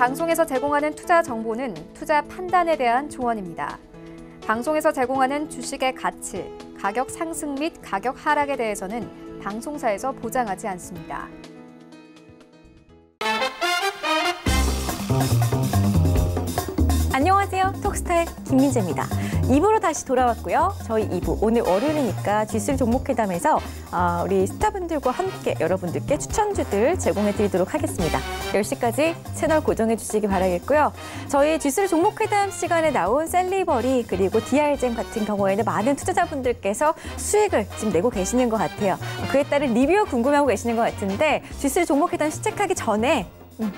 방송에서 제공하는 투자 정보는 투자 판단에 대한 조언입니다. 방송에서 제공하는 주식의 가치, 가격 상승 및 가격 하락에 대해서는 방송사에서 보장하지 않습니다. 안녕하세요. 톡스타의 김민재입니다. 2부로 다시 돌아왔고요. 저희 2부, 오늘 월요일이니까 G3 종목회담에서 우리 스타분들과 함께 여러분들께 추천주들 제공해드리도록 하겠습니다. 10시까지 채널 고정해 주시기 바라겠고요. 저희 G3 종목회담 시간에 나온 셀리버리 그리고 DR잼 같은 경우에는 많은 투자자분들께서 수익을 지금 내고 계시는 것 같아요. 그에 따른 리뷰 궁금해하고 계시는 것 같은데 G3 종목회담 시작하기 전에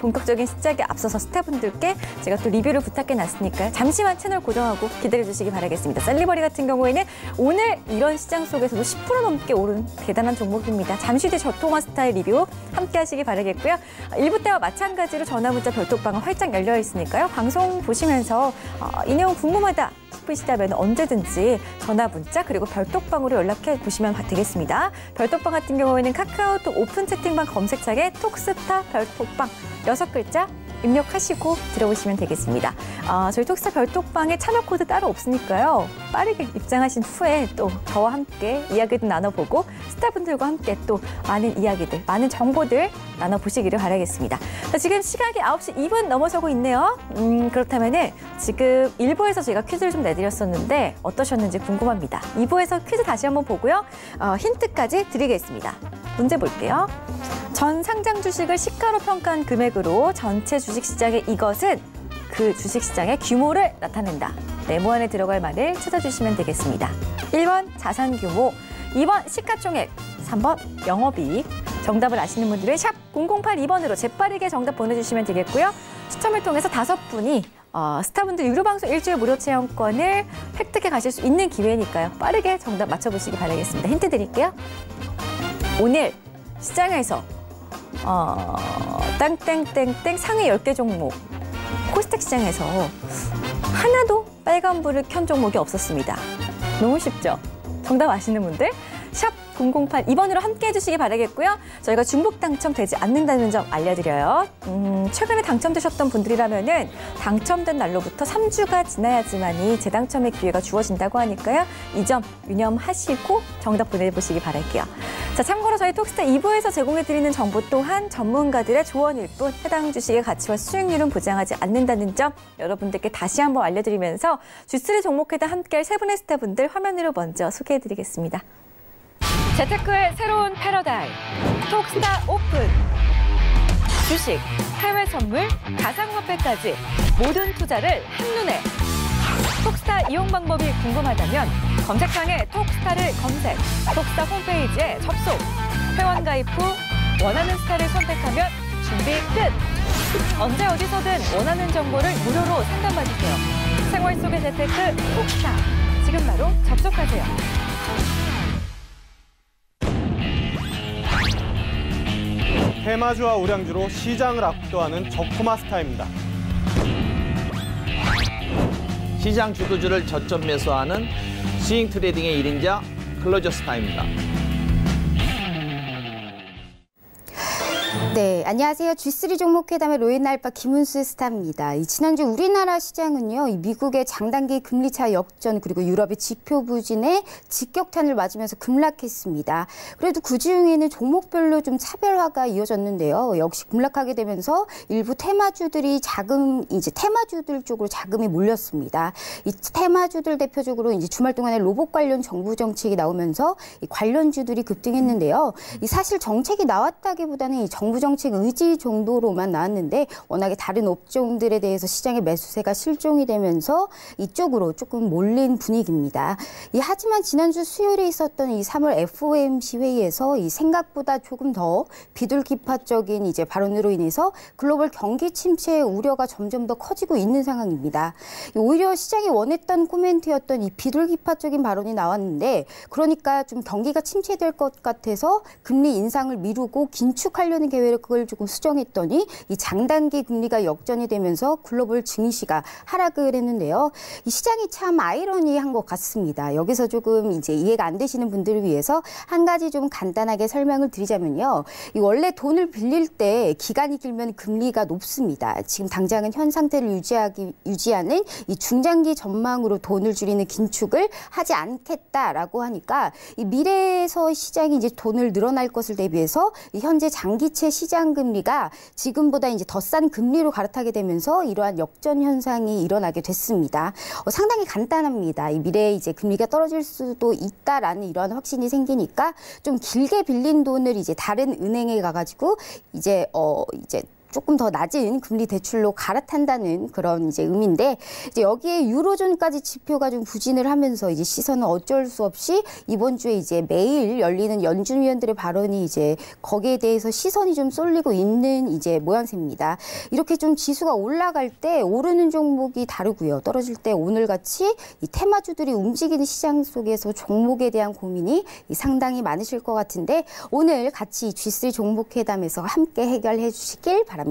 본격적인 시작에 앞서서 스타분들께 제가 또 리뷰를 부탁해놨으니까요. 잠시만 채널 고정하고 기다려주시기 바라겠습니다. 셀리버리 같은 경우에는 오늘 이런 시장 속에서도 10% 넘게 오른 대단한 종목입니다. 잠시 뒤에 저통화 스타일 리뷰 함께 하시기 바라겠고요. 1부 때와 마찬가지로 전화문자 별톡방은 활짝 열려 있으니까요. 방송 보시면서 이 내용 궁금하다 싶으시다면 언제든지 전화 문자 그리고 별톡방으로 연락해 보시면 되겠습니다. 별톡방 같은 경우에는 카카오톡 오픈 채팅방 검색창에 톡스타 별톡방 6글자 입력하시고 들어오시면 되겠습니다. 저희 톡스타 별톡방에 참여 코드 따로 없으니까요. 빠르게 입장하신 후에 또 저와 함께 이야기도 나눠보고 스타분들과 함께 또 많은 이야기들, 많은 정보들 나눠보시기를 바라겠습니다. 자, 지금 시각이 9시 2분 넘어서고 있네요. 그렇다면은 지금 1부에서 제가 퀴즈를 좀 내드렸었는데 어떠셨는지 궁금합니다. 2부에서 퀴즈 다시 한번 보고요. 힌트까지 드리겠습니다. 문제 볼게요. 전 상장 주식을 시가로 평가한 금액으로 전체 주식시장의 이것은 그 주식시장의 규모를 나타낸다. 네모 안에 들어갈 말을 찾아주시면 되겠습니다. 1번 자산 규모, 2번 시가총액, 3번 영업이익. 정답을 아시는 분들은 샵 0082번으로 재빠르게 정답 보내주시면 되겠고요. 추첨을 통해서 5분이 스타분들 유료방송 일주일 무료 체험권을 획득해 가실 수 있는 기회니까요. 빠르게 정답 맞춰보시기 바라겠습니다. 힌트 드릴게요. 오늘 시장에서 땡땡땡땡 상위 10개 종목 코스닥 시장에서 하나도 빨간불을 켠 종목이 없었습니다. 너무 쉽죠? 정답 아시는 분들 샵 0082번으로 함께 해주시기 바라겠고요. 저희가 중복 당첨되지 않는다는 점 알려드려요. 최근에 당첨되셨던 분들이라면은 당첨된 날로부터 3주가 지나야지만이 재당첨의 기회가 주어진다고 하니까요. 이 점 유념하시고 정답 보내보시기 바랄게요. 자, 참고로 저희 톡스타 2부에서 제공해드리는 정보 또한 전문가들의 조언일 뿐 해당 주식의 가치와 수익률은 보장하지 않는다는 점 여러분들께 다시 한번 알려드리면서 G3 종목회담 함께할 세 분의 스타분들 화면으로 먼저 소개해드리겠습니다. 재테크의 새로운 패러다임, 톡스타 오픈. 주식, 해외 선물, 가상화폐까지 모든 투자를 한눈에. 톡스타 이용 방법이 궁금하다면 검색창에 톡스타를 검색, 톡스타 홈페이지에 접속. 회원 가입 후 원하는 스타를 선택하면 준비 끝! 언제 어디서든 원하는 정보를 무료로 상담받으세요. 생활 속의 재테크 톡스타. 지금 바로 접속하세요. 테마주와 우량주로 시장을 압도하는 저코마 스타입니다. 시장 주도주를 저점 매수하는 스윙 트레이딩의 1인자 클로저 스타입니다. 네, 안녕하세요. G3 종목회담의 로엔알파 김은수 스타입니다. 지난주 우리나라 시장은요, 미국의 장단기 금리차 역전 그리고 유럽의 지표 부진에 직격탄을 맞으면서 급락했습니다. 그래도 그중에는 종목별로 좀 차별화가 이어졌는데요. 역시 급락하게 되면서 일부 테마주들이 테마주들 쪽으로 자금이 몰렸습니다. 이 테마주들 대표적으로 이제 주말 동안에 로봇 관련 정부 정책이 나오면서 이 관련주들이 급등했는데요. 사실 정책이 나왔다기보다는 이 정부 정책 의지 정도로만 나왔는데 워낙에 다른 업종들에 대해서 시장의 매수세가 실종이 되면서 이쪽으로 조금 몰린 분위기입니다. 하지만 지난주 수요일에 있었던 이 3월 FOMC 회의에서 이 생각보다 조금 더 비둘기파적인 이제 발언으로 인해서 글로벌 경기 침체의 우려가 점점 더 커지고 있는 상황입니다. 오히려 시장이 원했던 코멘트였던 이 비둘기파적인 발언이 나왔는데 그러니까 좀 경기가 침체될 것 같아서 금리 인상을 미루고 긴축하려는 계획을 조금 수정했더니 이 장단기 금리가 역전이 되면서 글로벌 증시가 하락을 했는데요. 이 시장이 참 아이러니한 것 같습니다. 여기서 조금 이제 이해가 안 되시는 분들을 위해서 한 가지 좀 간단하게 설명을 드리자면요. 이 원래 돈을 빌릴 때 기간이 길면 금리가 높습니다. 지금 당장은 현 상태를 유지하는 이 중장기 전망으로 돈을 줄이는 긴축을 하지 않겠다라고 하니까 이 미래에서 시장이 이제 돈을 늘어날 것을 대비해서 이 현재 장기채 시장 금리가 지금보다 이제 더 싼 금리로 갈아타게 되면서 이러한 역전 현상이 일어나게 됐습니다. 상당히 간단합니다. 이 미래에 이제 금리가 떨어질 수도 있다라는 이러한 확신이 생기니까 좀 길게 빌린 돈을 이제 다른 은행에 가가지고 이제 조금 더 낮은 금리 대출로 갈아탄다는 그런 이제 의미인데 이제 여기에 유로존까지 지표가 좀 부진을 하면서 이제 시선은 어쩔 수 없이 이번 주에 이제 매일 열리는 연준 위원들의 발언이 이제 거기에 대해서 시선이 좀 쏠리고 있는 이제 모양새입니다. 이렇게 좀 지수가 올라갈 때 오르는 종목이 다르고요. 떨어질 때 오늘같이 이 테마주들이 움직이는 시장 속에서 종목에 대한 고민이 상당히 많으실 것 같은데 오늘 같이 G3 종목 회담에서 함께 해결해 주시길 바랍니다.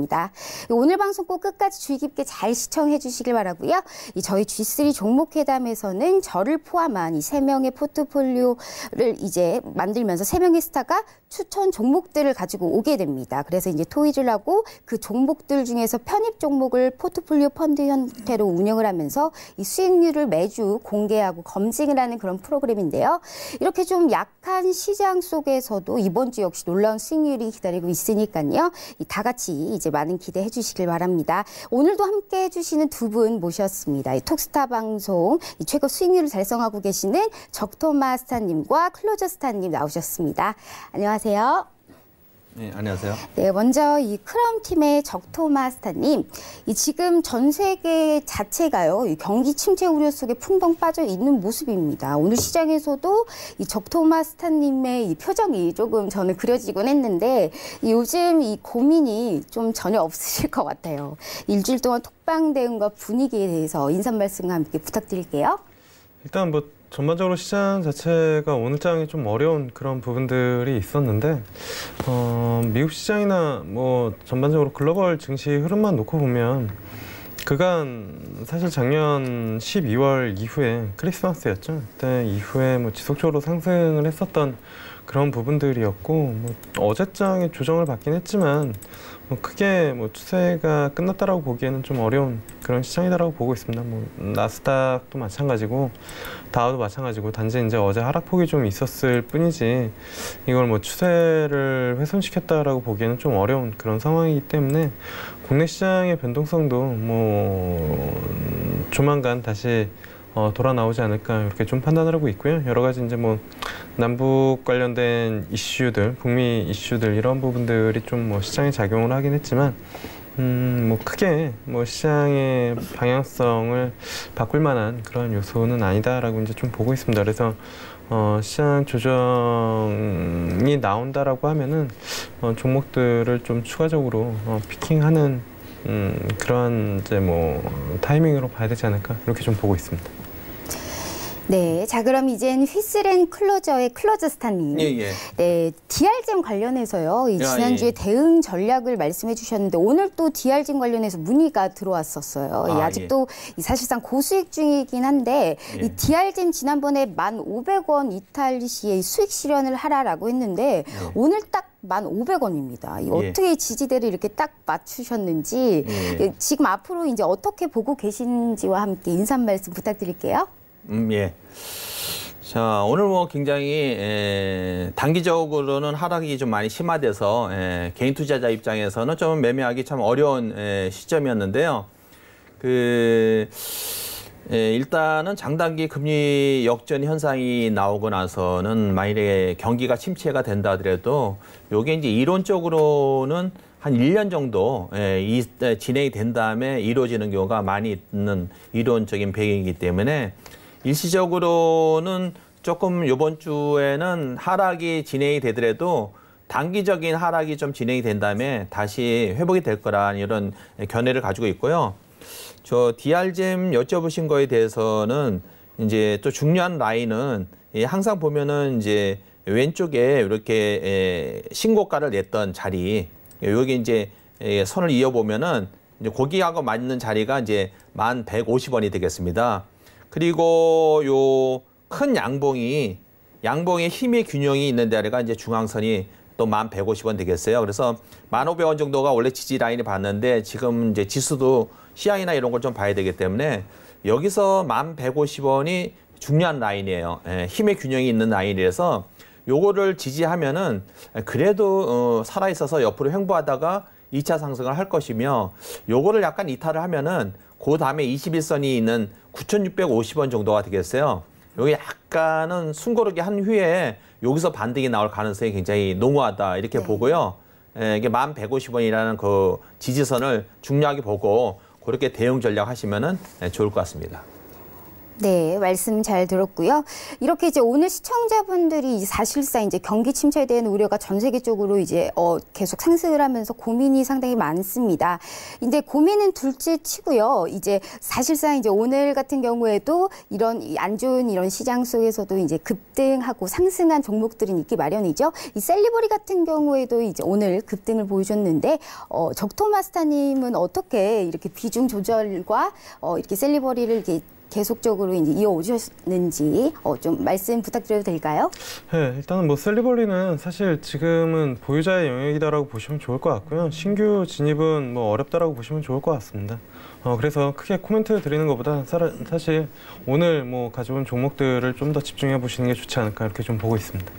오늘 방송 꼭 끝까지 주의 깊게 잘 시청해 주시길 바라고요. 저희 G3 종목 회담에서는 저를 포함한 이 3명의 포트폴리오를 이제 만들면서 3명의 스타가 추천 종목들을 가지고 오게 됩니다. 그래서 이제 토의를 하고 그 종목들 중에서 편입 종목을 포트폴리오 펀드 형태로 운영을 하면서 이 수익률을 매주 공개하고 검증을 하는 그런 프로그램인데요. 이렇게 좀 약한 시장 속에서도 이번 주 역시 놀라운 수익률이 기다리고 있으니까요. 다 같이 이제 많은 기대해 주시길 바랍니다. 오늘도 함께 해주시는 두 분 모셨습니다. 이 톡스타 방송 이 최고 수익률을 달성하고 계시는 적토마 스타님과 클로저 스타님 나오셨습니다. 안녕하세요. 네, 안녕하세요. 네, 먼저 이 크라운 팀의 적토마 스타님, 이 지금 전 세계 자체가요, 이 경기 침체 우려 속에 풍덩 빠져 있는 모습입니다. 오늘 시장에서도 이 적토마 스타님의 이 표정이 조금 저는 그려지곤 했는데, 요즘 이 고민이 좀 전혀 없으실 것 같아요. 일주일 동안 톡방 대응과 분위기에 대해서 인사 말씀과 함께 부탁드릴게요. 일단 뭐 전반적으로 시장 자체가 오늘 장이 좀 어려운 그런 부분들이 있었는데 미국 시장이나 뭐 전반적으로 글로벌 증시 흐름만 놓고 보면 그간 사실 작년 12월 이후에 크리스마스였죠. 그때 이후에 뭐 지속적으로 상승을 했었던 그런 부분들이었고 뭐 어제장에 조정을 받긴 했지만 뭐 크게 뭐 추세가 끝났다라고 보기에는 좀 어려운 그런 시장이다라고 보고 있습니다. 뭐 나스닥도 마찬가지고 다우도 마찬가지고 단지 이제 어제 하락폭이 좀 있었을 뿐이지 이걸 뭐 추세를 훼손시켰다라고 보기에는 좀 어려운 그런 상황이기 때문에 국내 시장의 변동성도 뭐 조만간 다시 돌아 나오지 않을까 이렇게 좀 판단을 하고 있고요. 여러 가지 이제 뭐 남북 관련된 이슈들, 북미 이슈들 이런 부분들이 좀 뭐 시장에 작용을 하긴 했지만 뭐 크게 뭐 시장의 방향성을 바꿀 만한 그런 요소는 아니다라고 이제 좀 보고 있습니다. 그래서 시장 조정이 나온다라고 하면은 종목들을 좀 추가적으로 피킹하는 그런 이제 뭐 타이밍으로 봐야 되지 않을까 이렇게 좀 보고 있습니다. 네, 자 그럼 이젠 휘슬앤 클로저의 클로저 스타님. 예. 네, DR잼 관련해서요. 이 지난주에 예. 대응 전략을 말씀해 주셨는데 오늘 또 DR잼 관련해서 문의가 들어왔었어요. 아직도 이 사실상 고수익 중이긴 한데 이 DR잼 지난번에 1,500원 이탈 시에 수익 실현을 하라라고 했는데 오늘 딱 1,500원입니다. 어떻게 지지대를 이렇게 딱 맞추셨는지 지금 앞으로 이제 어떻게 보고 계신지와 함께 인사 말씀 부탁드릴게요. 예. 자, 오늘 뭐 굉장히 단기적으로는 하락이 좀 많이 심화돼서 개인 투자자 입장에서는 좀 매매하기 참 어려운 시점이었는데요. 일단은 장단기 금리 역전 현상이 나오고 나서는 만일에 경기가 침체가 된다 하더라도 요게 이제 이론적으로는 한 1년 정도 진행이 된 다음에 이루어지는 경우가 많이 있는 이론적인 배경이기 때문에 일시적으로는 조금 이번 주에는 하락이 진행이 되더라도 단기적인 하락이 좀 진행이 된 다음에 다시 회복이 될 거라는 이런 견해를 가지고 있고요. 저 DR잼 여쭤보신 거에 대해서는 이제 또 중요한 라인은 항상 보면은 이제 왼쪽에 이렇게 신고가를 냈던 자리 여기 이제 선을 이어보면은 이제 거기하고 맞는 자리가 이제 1150원이 되겠습니다. 그리고 요 큰 양봉의 힘의 균형이 있는 데가 이제 중앙선이 또 1150원 되겠어요. 그래서 1500원 정도가 원래 지지 라인이 봤는데 지금 이제 지수도 시향이나 이런 걸 좀 봐야 되기 때문에 여기서 1150원이 중요한 라인이에요. 힘의 균형이 있는 라인이라서 요거를 지지하면은 그래도 살아있어서 옆으로 횡보하다가 2차 상승을 할 것이며 요거를 약간 이탈을 하면은 그 다음에 21선이 있는 9,650원 정도가 되겠어요. 여기 약간은 숨고르기 한 후에 여기서 반등이 나올 가능성이 굉장히 농후하다 이렇게 보고요. 이게 1150원이라는 그 지지선을 중요하게 보고 그렇게 대응 전략 하시면은 좋을 것 같습니다. 네, 말씀 잘 들었고요. 이렇게 이제 오늘 시청자분들이 사실상 이제 경기 침체에 대한 우려가 전 세계적으로 이제 계속 상승을 하면서 고민이 상당히 많습니다. 근데 고민은 둘째 치고요. 이제 사실상 이제 오늘 같은 경우에도 이런 안 좋은 이런 시장 속에서도 이제 급등하고 상승한 종목들은 있기 마련이죠. 이 셀리버리 같은 경우에도 이제 오늘 급등을 보여줬는데 적토마스타님은 어떻게 이렇게 비중 조절과 이렇게 셀리버리를 이렇게 계속적으로 이제 이어오셨는지 좀 말씀 부탁드려도 될까요? 네, 일단은 뭐 셀리버리는 사실 지금은 보유자의 영역이다라고 보시면 좋을 것 같고요. 신규 진입은 뭐 어렵다라고 보시면 좋을 것 같습니다. 그래서 크게 코멘트 드리는 것보다 사실 오늘 뭐 가져온 종목들을 좀 더 집중해 보시는 게 좋지 않을까 이렇게 좀 보고 있습니다.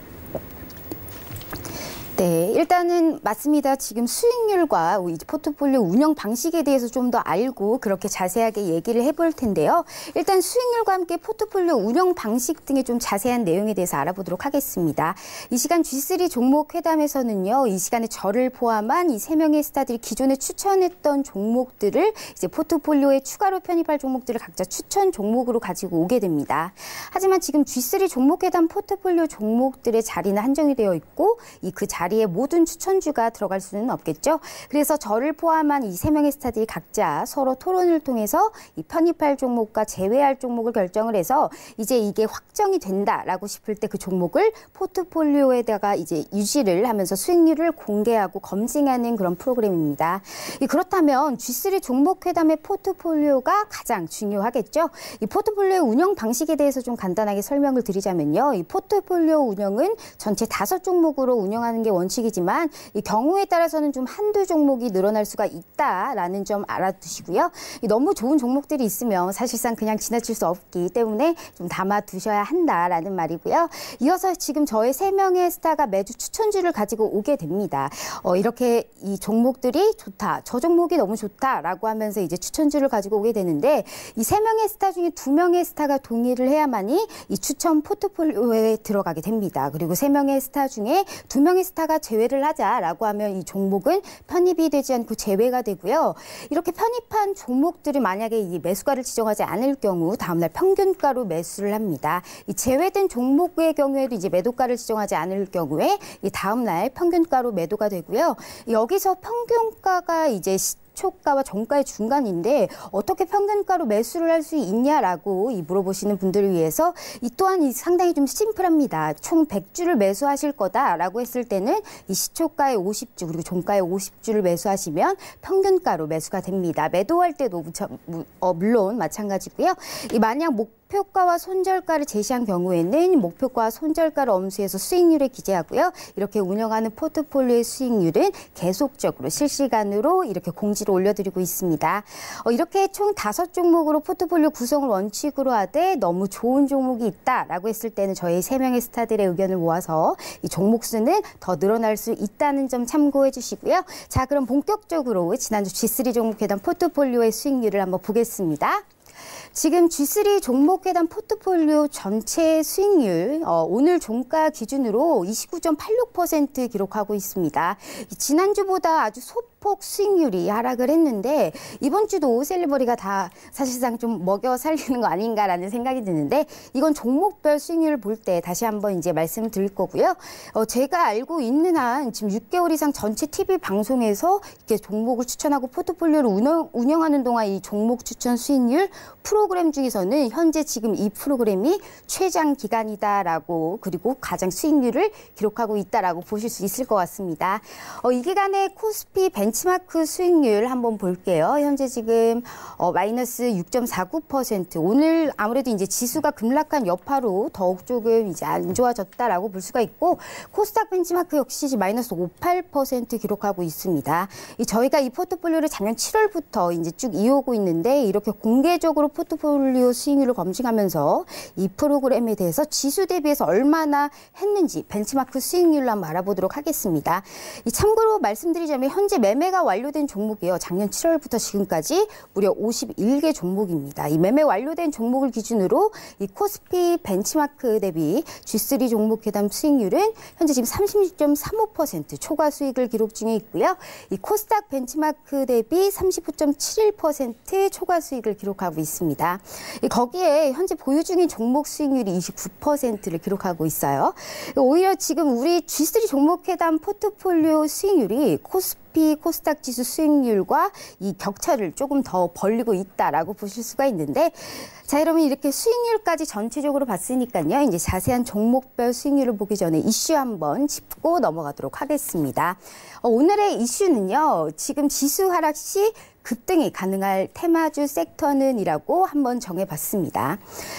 네, 일단은 맞습니다. 지금 수익률과 포트폴리오 운영 방식에 대해서 좀 더 알고 그렇게 자세하게 얘기를 해볼 텐데요. 일단 수익률과 함께 포트폴리오 운영 방식 등의 좀 자세한 내용에 대해서 알아보도록 하겠습니다. 이 시간 G3 종목 회담에서는요, 이 시간에 저를 포함한 이 3명의 스타들이 기존에 추천했던 종목들을 이제 포트폴리오에 추가로 편입할 종목들을 각자 추천 종목으로 가지고 오게 됩니다. 하지만 지금 G3 종목 회담 포트폴리오 종목들의 자리는 한정이 되어 있고 그 자리에 모든 추천주가 들어갈 수는 없겠죠. 그래서 저를 포함한 이 3명의 스타들이 각자 서로 토론을 통해서 이 편입할 종목과 제외할 종목을 결정을 해서 이제 이게 확정이 된다라고 싶을 때 그 종목을 포트폴리오에다가 이제 유지를 하면서 수익률을 공개하고 검증하는 그런 프로그램입니다. 그렇다면 G3 종목 회담의 포트폴리오가 가장 중요하겠죠. 이 포트폴리오 운영 방식에 대해서 좀 간단하게 설명을 드리자면요. 이 포트폴리오 운영은 전체 5종목으로 운영하는 게 원칙이지만 이 경우에 따라서는 좀 한두 종목이 늘어날 수가 있다라는 점 알아두시고요. 너무 좋은 종목들이 있으면 사실상 그냥 지나칠 수 없기 때문에 좀 담아두셔야 한다라는 말이고요. 이어서 지금 저의 3명의 스타가 매주 추천주를 가지고 오게 됩니다. 이렇게 이 종목들이 좋다, 저 종목이 너무 좋다라고 하면서 이제 추천주를 가지고 오게 되는데 이 3명의 스타 중에 2명의 스타가 동의를 해야만이 이 추천 포트폴리오에 들어가게 됩니다. 그리고 3명의 스타 중에 2명의 스타가 제외를 하자라고 하면 이 종목은 편입이 되지 않고 제외가 되고요. 이렇게 편입한 종목들이 만약에 이 매수가를 지정하지 않을 경우 다음날 평균가로 매수를 합니다. 이 제외된 종목의 경우에도 이제 매도가를 지정하지 않을 경우에 이 다음날 평균가로 매도가 되고요. 여기서 평균가가 이제 시초가와 정가의 중간인데 어떻게 평균가로 매수를 할 수 있냐라고 물어보시는 분들을 위해서 이 또한 상당히 좀 심플합니다. 총 100주를 매수하실 거다라고 했을 때는 이 시초가의 50주 그리고 종가의 50주를 매수하시면 평균가로 매수가 됩니다. 매도할 때도 물론 마찬가지고요. 만약 목표가와 손절가를 제시한 경우에는 목표가와 손절가를 엄수해서 수익률에 기재하고요. 이렇게 운영하는 포트폴리오의 수익률은 계속적으로 실시간으로 이렇게 공지를 올려드리고 있습니다. 이렇게 총 5종목으로 포트폴리오 구성을 원칙으로 하되 너무 좋은 종목이 있다라고 했을 때는 저희 3명의 스타들의 의견을 모아서 이 종목 수는 더 늘어날 수 있다는 점 참고해 주시고요. 자, 그럼 본격적으로 지난주 G3 종목 회담 포트폴리오의 수익률을 한번 보겠습니다. 지금 G3 종목 회담 포트폴리오 전체 수익률 오늘 종가 기준으로 29.86% 기록하고 있습니다. 지난주보다 아주 소폭 수익률이 하락을 했는데 이번 주도 오셀리버리가 다 사실상 좀 먹여 살리는 거 아닌가라는 생각이 드는데 이건 종목별 수익률을 볼 때 다시 한번 이제 말씀드릴 거고요. 제가 알고 있는 한 지금 6개월 이상 전체 TV 방송에서 이렇게 종목을 추천하고 포트폴리오를 운영하는 동안 이 종목 추천 수익률 프로그램 중에서는 현재 지금 이 프로그램이 최장 기간이다라고 그리고 가장 수익률을 기록하고 있다라고 보실 수 있을 것 같습니다. 이 기간의 코스피 벤치마크 수익률 한번 볼게요. 현재 지금 마이너스 6.49%. 오늘 아무래도 이제 지수가 급락한 여파로 더욱 조금 이제 안 좋아졌다라고 볼 수가 있고 코스닥 벤치마크 역시 마이너스 58% 기록하고 있습니다. 저희가 이 포트폴리오를 작년 7월부터 이제 쭉 이어오고 있는데 이렇게 공개적으로 포트폴리오 수익률을 검증하면서 이 프로그램에 대해서 지수 대비해서 얼마나 했는지 벤치마크 수익률로 한번 알아보도록 하겠습니다. 참고로 말씀드리자면 현재 매매가 완료된 종목이요. 작년 7월부터 지금까지 무려 51개 종목입니다. 이 매매 완료된 종목을 기준으로 이 코스피 벤치마크 대비 G3 종목 회담 수익률은 현재 지금 36.35% 초과 수익을 기록 중에 있고요. 이 코스닥 벤치마크 대비 39.71% 초과 수익을 기록하고 있습니다. 거기에 현재 보유 중인 종목 수익률이 29%를 기록하고 있어요. 오히려 지금 우리 G3 종목 회담 포트폴리오 수익률이 코스닥 지수 수익률과 이 격차를 조금 더 벌리고 있다라고 보실 수가 있는데 자, 여러분 이렇게 수익률까지 전체적으로 봤으니까요. 이제 자세한 종목별 수익률을 보기 전에 이슈 한번 짚고 넘어가도록 하겠습니다. 오늘의 이슈는요. 지금 지수 하락 시 급등이 가능할 테마주 섹터는이라고 한번 정해봤습니다.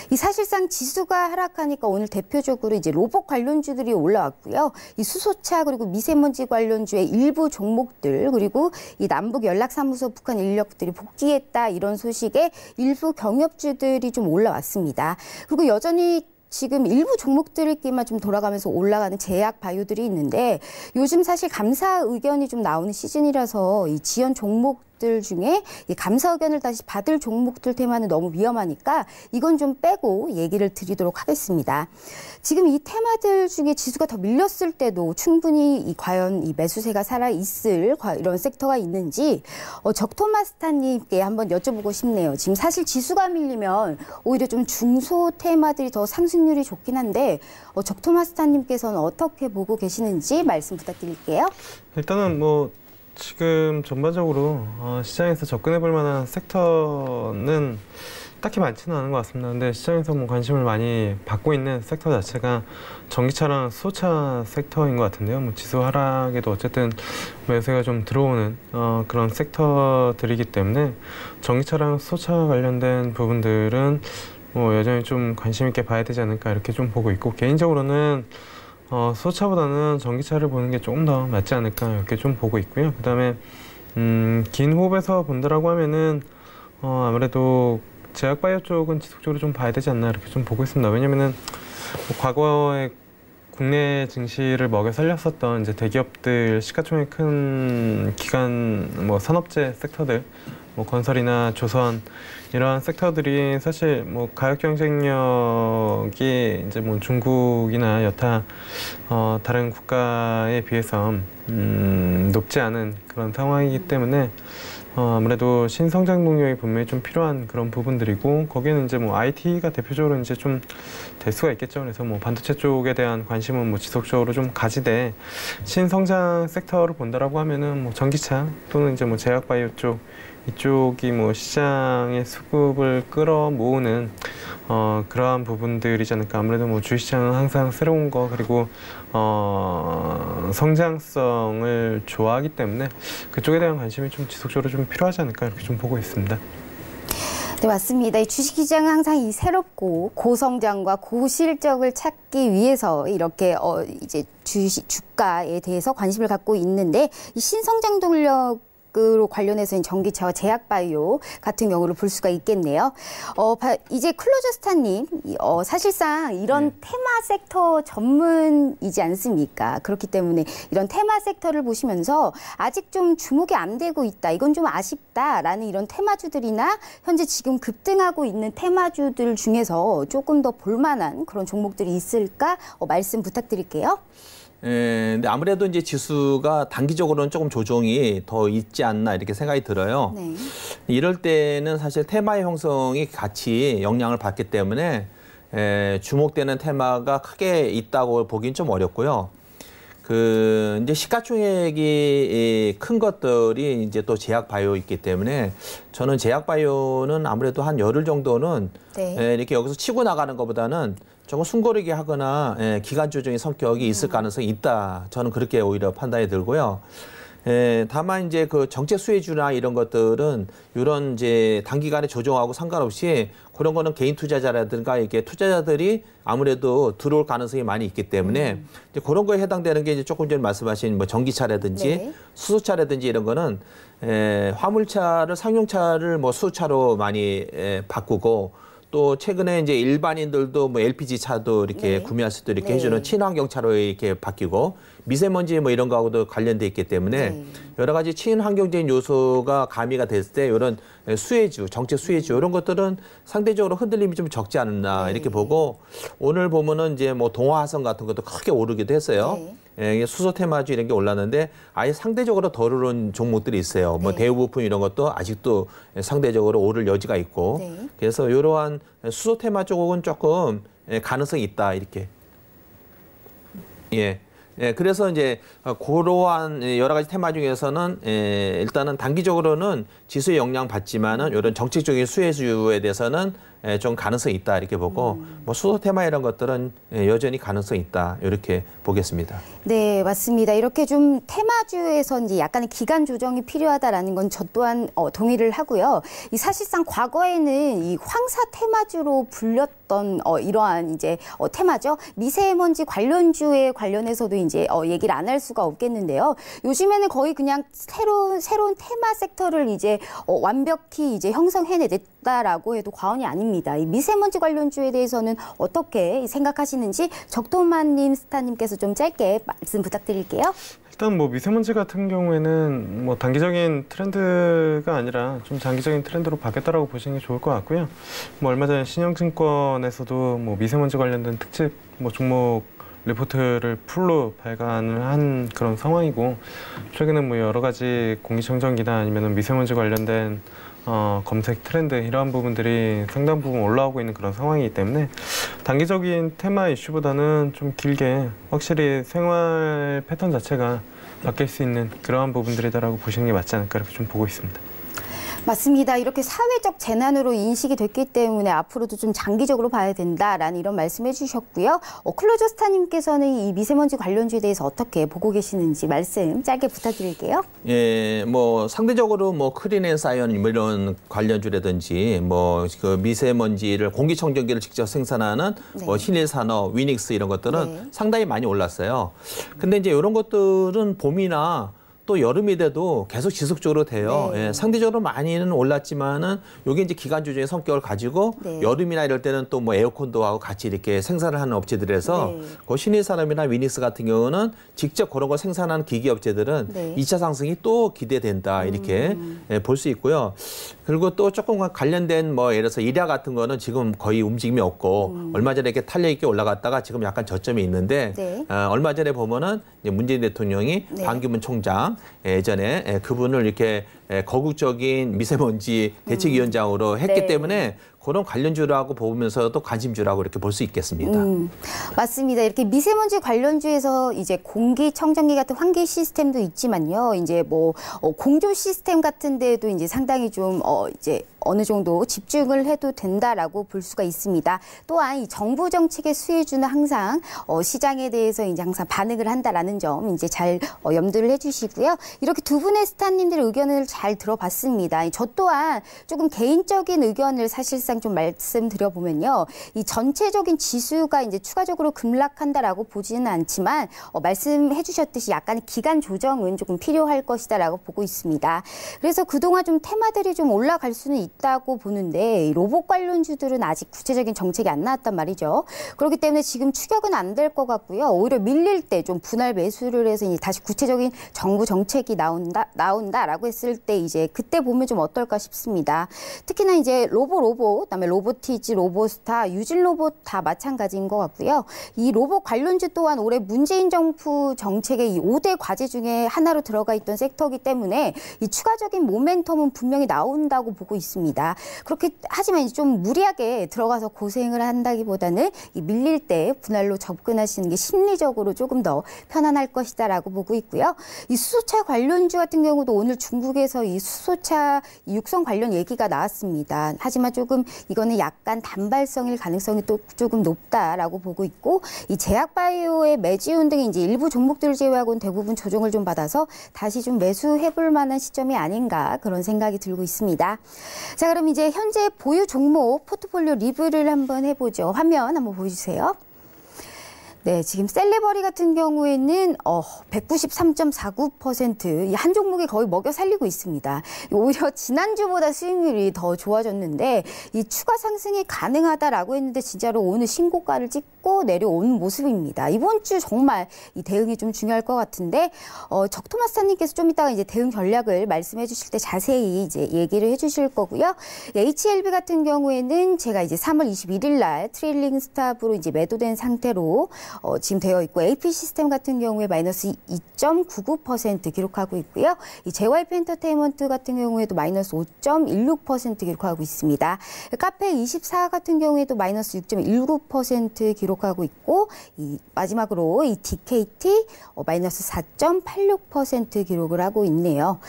이 사실상 지수가 하락하니까 오늘 대표적으로 이제 로봇 관련주들이 올라왔고요. 이 수소차 그리고 미세먼지 관련주의 일부 종목들 그리고 이 남북 연락사무소 북한 인력들이 복귀했다 이런 소식에 일부 경협주들이 좀 올라왔습니다. 그리고 여전히 지금 일부 종목들끼리만 좀 돌아가면서 올라가는 제약 바이오들이 있는데 요즘 사실 감사 의견이 좀 나오는 시즌이라서 이 지연 종목들 중에 이 감사 의견을 다시 받을 종목들 테마는 너무 위험하니까 이건 좀 빼고 얘기를 드리도록 하겠습니다. 지금 이 테마들 중에 지수가 더 밀렸을 때도 충분히 과연 이 매수세가 살아있을 이런 섹터가 있는지 적토마스타님께 한번 여쭤보고 싶네요. 지금 사실 지수가 밀리면 오히려 좀 중소 테마들이 더 상승률이 좋긴 한데 적토마스타님께서는 어떻게 보고 계시는지 말씀 부탁드릴게요. 일단은 지금 전반적으로 시장에서 접근해 볼 만한 섹터는 딱히 많지는 않은 것 같습니다. 근데 시장에서 관심을 많이 받고 있는 섹터 자체가 전기차랑 수소차 섹터인 것 같은데요. 지수 하락에도 어쨌든 매수가 좀 들어오는 그런 섹터들이기 때문에 전기차랑 수소차 관련된 부분들은 여전히 좀 관심 있게 봐야 되지 않을까 이렇게 좀 보고 있고 개인적으로는 수소차보다는 전기차를 보는 게 조금 더 맞지 않을까 이렇게 좀 보고 있고요. 그다음에 긴 호흡에서 본다라고 하면은 아무래도 제약바이오 쪽은 지속적으로 좀 봐야 되지 않나 이렇게 좀 보고 있습니다. 왜냐면은 과거에 국내 증시를 먹여 살렸었던 이제 대기업들 시가총액 큰 기관 산업재 섹터들 건설이나 조선 이러한 섹터들이 사실 가격 경쟁력이 이제 중국이나 여타 다른 국가에 비해서 높지 않은 그런 상황이기 때문에 아무래도 신성장 동력이 분명히 좀 필요한 그런 부분들이고 거기에는 이제 IT가 대표적으로 이제 좀 될 수가 있겠죠. 그래서 반도체 쪽에 대한 관심은 지속적으로 좀 가지되 신성장 섹터를 본다라고 하면은 전기차 또는 이제 제약바이오 쪽 이쪽이 시장의 수급을 끌어모으는 그러한 부분들이지 않을까. 아무래도 주식시장은 항상 새로운 거 그리고 성장성을 좋아하기 때문에 그쪽에 대한 관심이 좀 지속적으로 좀 필요하지 않을까 이렇게 좀 보고 있습니다. 네, 맞습니다. 이 주식시장은 항상 이 새롭고 고성장과 고실적을 찾기 위해서 이렇게 이제 주가에 대해서 관심을 갖고 있는데 이 신성장 동력 으로 관련해서 전기차와 제약바이오 같은 경우를 볼 수가 있겠네요. 이제 클로저스타님, 사실상 이런 테마 섹터 전문이지 않습니까? 그렇기 때문에 이런 테마 섹터를 보시면서 아직 좀 주목이 안 되고 있다. 이건 좀 아쉽다라는 이런 테마주들이나 현재 지금 급등하고 있는 테마주들 중에서 조금 더 볼만한 그런 종목들이 있을까? 말씀 부탁드릴게요. 근데 아무래도 이제 지수가 단기적으로는 조금 조정이 더 있지 않나 이렇게 생각이 들어요. 네. 이럴 때는 사실 테마의 형성이 같이 영향을 받기 때문에 주목되는 테마가 크게 있다고 보기는 좀 어렵고요. 이제 시가총액이 큰 것들이 이제 또 제약바이오 있기 때문에 저는 제약바이오는 아무래도 한 열흘 정도는 네. 이렇게 여기서 치고 나가는 것보다는 조금 숨고르기 하거나 기간 조정의 성격이 있을 가능성이 있다. 저는 그렇게 오히려 판단이 들고요. 다만 이제 그 정책 수혜주나 이런 것들은 이런 이제 단기간에 조정하고 상관없이 그런 거는 개인 투자자라든가 이게 투자자들이 아무래도 들어올 가능성이 많이 있기 때문에 이제 그런 거에 해당되는 게 이제 조금 전에 말씀하신 뭐 전기차라든지 네. 수소차라든지 이런 거는 화물차를 상용차를 뭐 수소차로 많이 바꾸고 또 최근에 이제 일반인들도 뭐 LPG 차도 이렇게 네. 구매할 수도 이렇게 네. 해주는 친환경 차로 이렇게 바뀌고 미세먼지 뭐 이런 거하고도 관련돼 있기 때문에 네. 여러 가지 친환경적인 요소가 가미가 됐을 때 이런 수혜주, 정책 수혜주 이런 것들은 상대적으로 흔들림이 좀 적지 않나 네. 이렇게 보고 오늘 보면은 이제 뭐 동화화성 같은 것도 크게 오르기도 했어요. 네. 수소 테마주 이런 게 올랐는데 아예 상대적으로 덜 오른 종목들이 있어요. 뭐 네. 대우부품 이런 것도 아직도 상대적으로 오를 여지가 있고 네. 그래서 이러한 수소 테마 쪽은 조금 가능성이 있다 이렇게. 예. 그래서 이제 그러한 여러 가지 테마 중에서는 일단은 단기적으로는 지수에 영향 받지만은 이런 정책적인 수혜주에 대해서는 좀 가능성이 있다 이렇게 보고 뭐 수소 테마 이런 것들은 여전히 가능성이 있다 이렇게 보겠습니다. 네, 맞습니다. 이렇게 좀 테마주에서 이제 약간의 기간 조정이 필요하다라는 건 저 또한 동의를 하고요. 이 사실상 과거에는 이 황사 테마주로 불렸던 이러한 이제 테마죠. 미세먼지 관련주에 관련해서도 이제 얘기를 안 할 수가 없겠는데요. 요즘에는 거의 그냥 새로운 테마 섹터를 이제 완벽히 이제 형성해냈다라고 해도 과언이 아닙니다. 이 미세먼지 관련주에 대해서는 어떻게 생각하시는지 적토마님 스타님께서 좀 짧게 말씀 부탁드릴게요. 일단 뭐 미세먼지 같은 경우에는 뭐 단기적인 트렌드가 아니라 좀 장기적인 트렌드로 바뀌었다라고 보시는 게 좋을 것 같고요. 뭐 얼마 전에 신영증권에서도 뭐 미세먼지 관련된 특집 뭐 종목 리포트를 풀로 발간을 한 그런 상황이고 최근에 뭐 여러 가지 공기청정기나 아니면 미세먼지 관련된 검색 트렌드 이러한 부분들이 상당 부분 올라오고 있는 그런 상황이기 때문에 단기적인 테마 이슈보다는 좀 길게 확실히 생활 패턴 자체가 바뀔 수 있는 그러한 부분들이다라고 보시는 게 맞지 않을까 이렇게 좀 보고 있습니다. 맞습니다. 이렇게 사회적 재난으로 인식이 됐기 때문에 앞으로도 좀 장기적으로 봐야 된다라는 이런 말씀해 주셨고요. 클로저스타님께서는 이 미세먼지 관련주에 대해서 어떻게 보고 계시는지 말씀 짧게 부탁드릴게요. 예, 뭐 상대적으로 뭐 크린앤사이언 이런 관련주라든지 뭐 그 미세먼지를 공기청정기를 직접 생산하는 네. 뭐 신일산업, 위닉스 이런 것들은 네. 상당히 많이 올랐어요. 근데 이제 이런 것들은 봄이나 또 여름이 돼도 계속 지속적으로 돼요. 네. 상대적으로 많이는 올랐지만은 이게 이제 기간 조정의 성격을 가지고 네. 여름이나 이럴 때는 또 뭐 에어컨도 하고 같이 이렇게 생산을 하는 업체들에서 네. 그 신일산업이나 위닉스 같은 경우는 직접 그런 걸 생산하는 기기 업체들은 네. 2차 상승이 또 기대된다 이렇게 볼 수 있고요. 그리고 또 조금 관련된 뭐 예를 들어서 일야 같은 거는 지금 거의 움직임이 없고 얼마 전에 이렇게 탄력 있게 올라갔다가 지금 약간 저점이 있는데 네. 얼마 전에 보면은 이제 문재인 대통령이 네. 반기문 총장 예전에 그분을 이렇게 거국적인 미세먼지 대책위원장으로 했기 네. 때문에 그런 관련주라고 보면서도 관심주라고 이렇게 볼 수 있겠습니다. 맞습니다. 이렇게 미세먼지 관련주에서 이제 공기청정기 같은 환기 시스템도 있지만요. 이제 뭐 공조 시스템 같은 데도 이제 상당히 좀 이제 어느 정도 집중을 해도 된다라고 볼 수가 있습니다. 또한 이 정부 정책의 수혜주는 항상 시장에 대해서 이제 항상 반응을 한다라는 점 이제 잘 염두를 해주시고요. 이렇게 두 분의 스타님들의 의견을 잘 들어봤습니다. 저 또한 조금 개인적인 의견을 사실상 좀 말씀드려보면요. 이 전체적인 지수가 이제 추가적으로 급락한다라고 보지는 않지만 말씀해 주셨듯이 약간의 기간 조정은 조금 필요할 것이다라고 보고 있습니다. 그래서 그동안 좀 테마들이 좀 올라갈 수는 있다고 보는데 로봇 관련주들은 아직 구체적인 정책이 안 나왔단 말이죠. 그렇기 때문에 지금 추격은 안 될 것 같고요. 오히려 밀릴 때 좀 분할 매수를 해서 이제 다시 구체적인 정부 정책이 나온다라고 했을 때 이제 그때 보면 좀 어떨까 싶습니다. 특히나 이제 로봇 그다음에 로보티즈, 로보스타, 유진로봇 다 마찬가지인 것 같고요. 이 로봇 관련주 또한 올해 문재인 정부 정책의 이 5대 과제 중에 하나로 들어가 있던 섹터이기 때문에 이 추가적인 모멘텀은 분명히 나온다고 보고 있습니다. 그렇게 하지만 좀 무리하게 들어가서 고생을 한다기보다는 이 밀릴 때 분할로 접근하시는 게 심리적으로 조금 더 편안할 것이다라고 보고 있고요. 이 수소차 관련주 같은 경우도 오늘 중국에서 이 수소차 육성 관련 얘기가 나왔습니다. 하지만 조금 이거는 약간 단발성일 가능성이 또 조금 높다라고 보고 있고, 이 제약바이오의 매지운 등의 이제 일부 종목들을 제외하고는 대부분 조정을 좀 받아서 다시 좀 매수해볼 만한 시점이 아닌가 그런 생각이 들고 있습니다. 자, 그럼 이제 현재 보유 종목 포트폴리오 리뷰를 한번 해보죠. 화면 한번 보여주세요. 네, 지금 셀레버리 같은 경우에는 193.49% 이 한 종목이 거의 먹여 살리고 있습니다. 오히려 지난주보다 수익률이 더 좋아졌는데 이 추가 상승이 가능하다라고 했는데 진짜로 오늘 신고가를 찍고 내려온 모습입니다. 이번 주 정말 이 대응이 좀 중요할 것 같은데 적토마스타님께서 좀 이따가 이제 대응 전략을 말씀해 주실 때 자세히 이제 얘기를 해 주실 거고요. HLB 같은 경우에는 제가 이제 3월 21일 날 트레일링 스탑으로 이제 매도된 상태로 지금 되어 있고, AP 시스템 같은 경우에 마이너스 2.99% 기록하고 있고요. 이 JYP 엔터테인먼트 같은 경우에도 마이너스 5.16% 기록하고 있습니다. 카페24 같은 경우에도 마이너스 6.19% 기록하고 있고, 이 마지막으로 이 DKT 마이너스 4.86% 기록을 하고 있네요.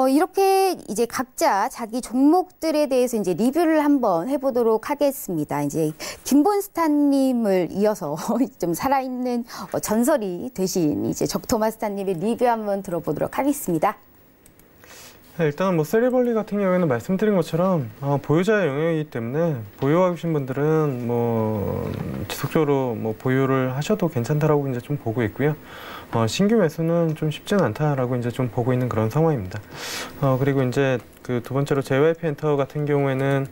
이렇게 이제 각자 자기 종목들에 대해서 이제 리뷰를 한번 해보도록 하겠습니다. 이제 김본스타님을 이어서 좀 살아있는 전설이 되신 이제 적토마스타님의 리뷰 한번 들어보도록 하겠습니다. 네, 일단 뭐 셀레버리 같은 경우에는 말씀드린 것처럼 보유자의 영역이기 때문에 보유하고 계신 분들은 뭐 지속적으로 뭐 보유를 하셔도 괜찮다라고 이제 좀 보고 있고요. 신규 매수는 좀 쉽지는 않다라고 이제 좀 보고 있는 그런 상황입니다. 그리고 이제 그 두 번째로 JYP 엔터 같은 경우에는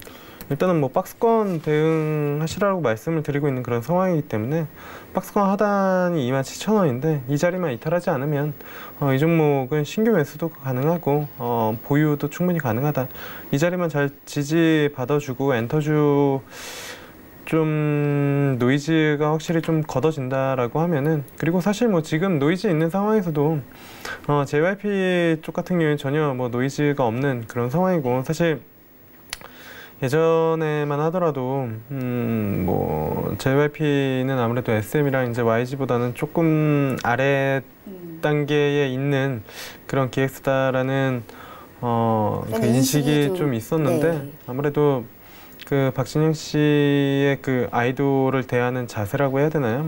일단은 뭐 박스권 대응하시라고 말씀을 드리고 있는 그런 상황이기 때문에 박스권 하단이 27,000원인데 이 자리만 이탈하지 않으면 이 종목은 신규 매수도 가능하고 보유도 충분히 가능하다. 이 자리만 잘 지지 받아주고 엔터주 좀 노이즈가 확실히 좀 걷어진다라고 하면은, 그리고 사실 뭐 지금 노이즈 있는 상황에서도 JYP 쪽 같은 경우에 전혀 뭐 노이즈가 없는 그런 상황이고, 사실 예전에만 하더라도 뭐 JYP는 아무래도 SM이랑 이제 YG보다는 조금 아래 단계에 있는 그런 기획수다라는 그 인식이 좀 있었는데, 네. 아무래도 그 박진영 씨의 그 아이돌을 대하는 자세라고 해야 되나요?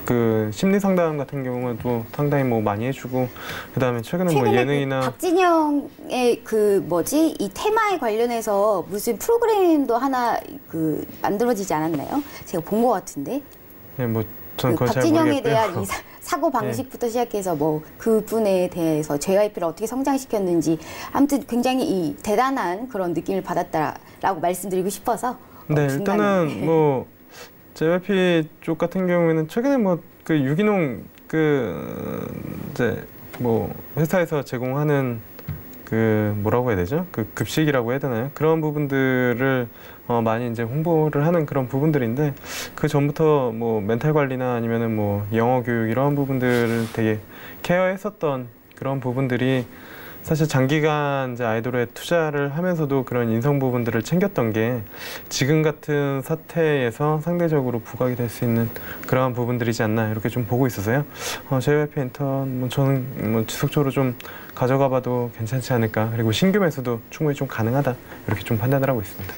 그 심리 상담 같은 경우도 상당히 뭐 많이 해주고, 그다음에 최근에 뭐 예능이나 박진영의 그 뭐지 이 테마에 관련해서 무슨 프로그램도 하나 그 만들어지지 않았나요? 제가 본 것 같은데. 네, 뭐 저는 그걸 잘 박진영에 모르겠고요. 대한 이 사고 방식부터 시작해서 뭐 그분에 대해서 JYP를 어떻게 성장시켰는지 아무튼 굉장히 이 대단한 그런 느낌을 받았다라고 말씀드리고 싶어서. 네, 일단은 뭐 JYP 쪽 같은 경우에는 최근에 뭐 그 유기농 그 이제 뭐 회사에서 제공하는 그 뭐라고 해야 되죠? 그 급식이라고 해야 되나요? 그런 부분들을 많이 이제 홍보를 하는 그런 부분들인데, 그 전부터 뭐 멘탈 관리나 아니면은 뭐 영어 교육 이런 부분들을 되게 케어했었던 그런 부분들이 사실 장기간 이제 아이돌에 투자를 하면서도 그런 인성 부분들을 챙겼던 게 지금 같은 사태에서 상대적으로 부각이 될 수 있는 그러한 부분들이지 않나 이렇게 좀 보고 있어서요. JYP 엔터 뭐 저는 뭐 지속적으로 좀 가져가 봐도 괜찮지 않을까. 그리고 신규 매수도 충분히 좀 가능하다. 이렇게 좀 판단을 하고 있습니다.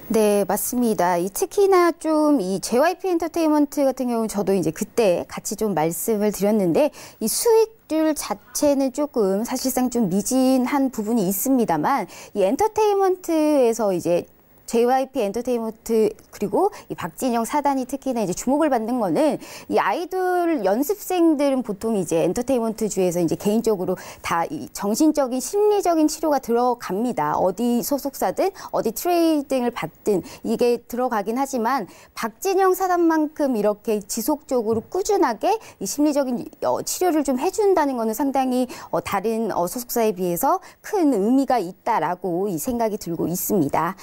네, 맞습니다. 특히나 좀 이 JYP 엔터테인먼트 같은 경우는 저도 이제 그때 같이 좀 말씀을 드렸는데, 이 수익률 자체는 조금 사실상 좀 미진한 부분이 있습니다만, 이 엔터테인먼트에서 이제 JYP 엔터테인먼트 그리고 이 박진영 사단이 특히나 이제 주목을 받는 거는 이 아이돌 연습생들은 보통 이제 엔터테인먼트주에서 이제 개인적으로 다 이 정신적인 심리적인 치료가 들어갑니다. 어디 소속사든 어디 트레이딩을 받든 이게 들어가긴 하지만 박진영 사단만큼 이렇게 지속적으로 꾸준하게 이 심리적인 치료를 좀 해준다는 거는 상당히 다른 소속사에 비해서 큰 의미가 있다라고 이 생각이 들고 있습니다.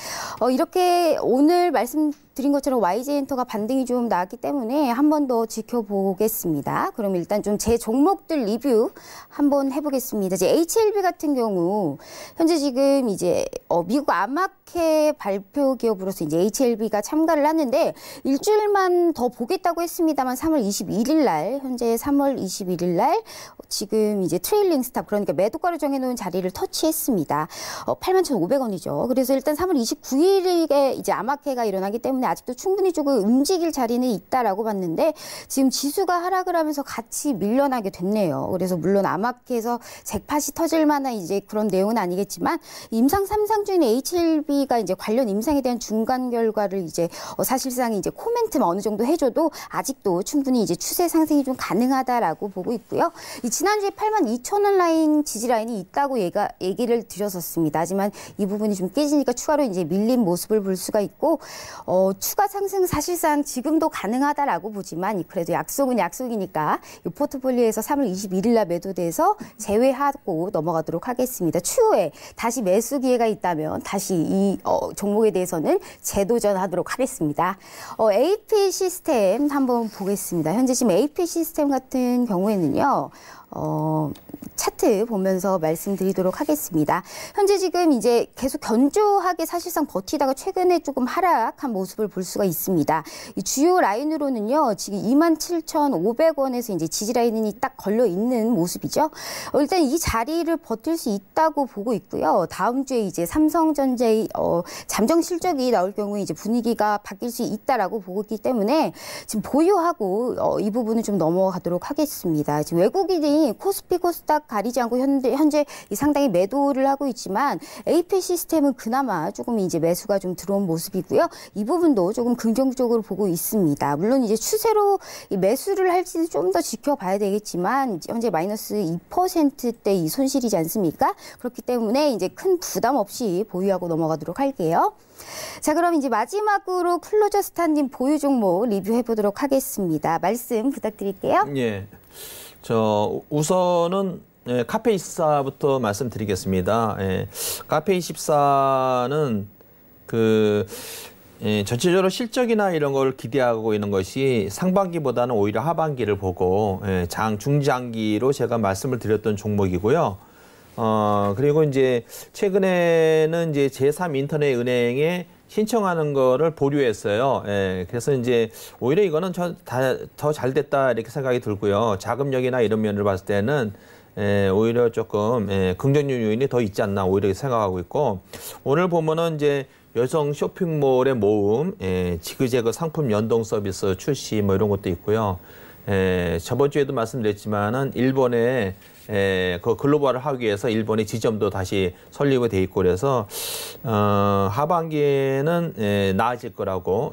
이렇게 오늘 말씀드린 것처럼 YG엔터가 반등이 좀 나왔기 때문에 한 번 더 지켜보겠습니다. 그럼 일단 좀 제 종목들 리뷰 한번 해보겠습니다. 이제 HLB 같은 경우 현재 지금 이제 미국 아마케 발표 기업으로서 이제 HLB가 참가를 하는데 일주일만 더 보겠다고 했습니다만 3월 21일 날 현재 3월 21일 날 지금 이제 트레일링 스탑 그러니까 매도가를 정해놓은 자리를 터치했습니다. 81,500원이죠. 그래서 일단 3월 29일에 이제 아마케가 일어나기 때문에 아직도 충분히 조금 움직일 자리는 있다라고 봤는데 지금 지수가 하락을 하면서 같이 밀려나게 됐네요. 그래서 물론 아마케에서 잭팟이 터질 만한 이제 그런 내용은 아니겠지만 임상 3상 중에 HLB가 이제 관련 임상에 대한 중간 결과를 이제 사실상 이제 코멘트만 어느 정도 해줘도 아직도 충분히 이제 추세 상승이 좀 가능하다라고 보고 있고요. 지난주에 82,000원 라인 지지 라인이 있다고 얘기를 드렸었습니다. 하지만 이 부분이 좀 깨지니까 추가로 이제 밀린 모습을 볼 수가 있고 추가 상승 사실상 지금도 가능하다라고 보지만 그래도 약속은 약속이니까 이 포트폴리오에서 3월 21일 날 매도돼서 제외하고 넘어가도록 하겠습니다. 추후에 다시 매수 기회가 있다면 다시 이 종목에 대해서는 재도전하도록 하겠습니다. AP 시스템 한번 보겠습니다. 현재 지금 AP 시스템 같은 경우에는요. 차트 보면서 말씀드리도록 하겠습니다. 현재 지금 이제 계속 견조하게 사실상 버티다가 최근에 조금 하락한 모습을 볼 수가 있습니다. 이 주요 라인으로는요, 지금 27,500원에서 이제 지지 라인이 딱 걸려 있는 모습이죠. 일단 이 자리를 버틸 수 있다고 보고 있고요. 다음 주에 이제 삼성전자의 잠정 실적이 나올 경우에 이제 분위기가 바뀔 수 있다라고 보고 있기 때문에 지금 보유하고 이 부분은 좀 넘어가도록 하겠습니다. 지금 외국인이 코스피, 코스닥 가리지 않고 현재 상당히 매도를 하고 있지만 AP 시스템은 그나마 조금 이제 매수가 좀 들어온 모습이고요. 이 부분도 조금 긍정적으로 보고 있습니다. 물론 이제 추세로 매수를 할지는 좀 더 지켜봐야 되겠지만 현재 마이너스 2%대 이 손실이지 않습니까? 그렇기 때문에 이제 큰 부담 없이 보유하고 넘어가도록 할게요. 자, 그럼 이제 마지막으로 클로저스타님 보유 종목 리뷰해 보도록 하겠습니다. 말씀 부탁드릴게요. 예. 우선은 카페24부터 말씀드리겠습니다. 카페24는 전체적으로 실적이나 이런 걸 기대하고 있는 것이 상반기보다는 오히려 하반기를 보고 중장기로 제가 말씀을 드렸던 종목이고요. 그리고 이제 최근에는 이제 제3인터넷은행에 신청하는 거를 보류했어요. 그래서 이제 오히려 이거는 더 잘 됐다 이렇게 생각이 들고요. 자금력이나 이런 면을 봤을 때는 오히려 조금 긍정적 요인이 더 있지 않나 오히려 생각하고 있고 오늘 보면은 이제 여성 쇼핑몰의 모음, 지그재그 상품 연동 서비스 출시 뭐 이런 것도 있고요. 저번 주에도 말씀드렸지만은 일본에 그 글로벌을 하기 위해서 일본의 지점도 다시 설립이 돼 있고 그래서 하반기에는 나아질 거라고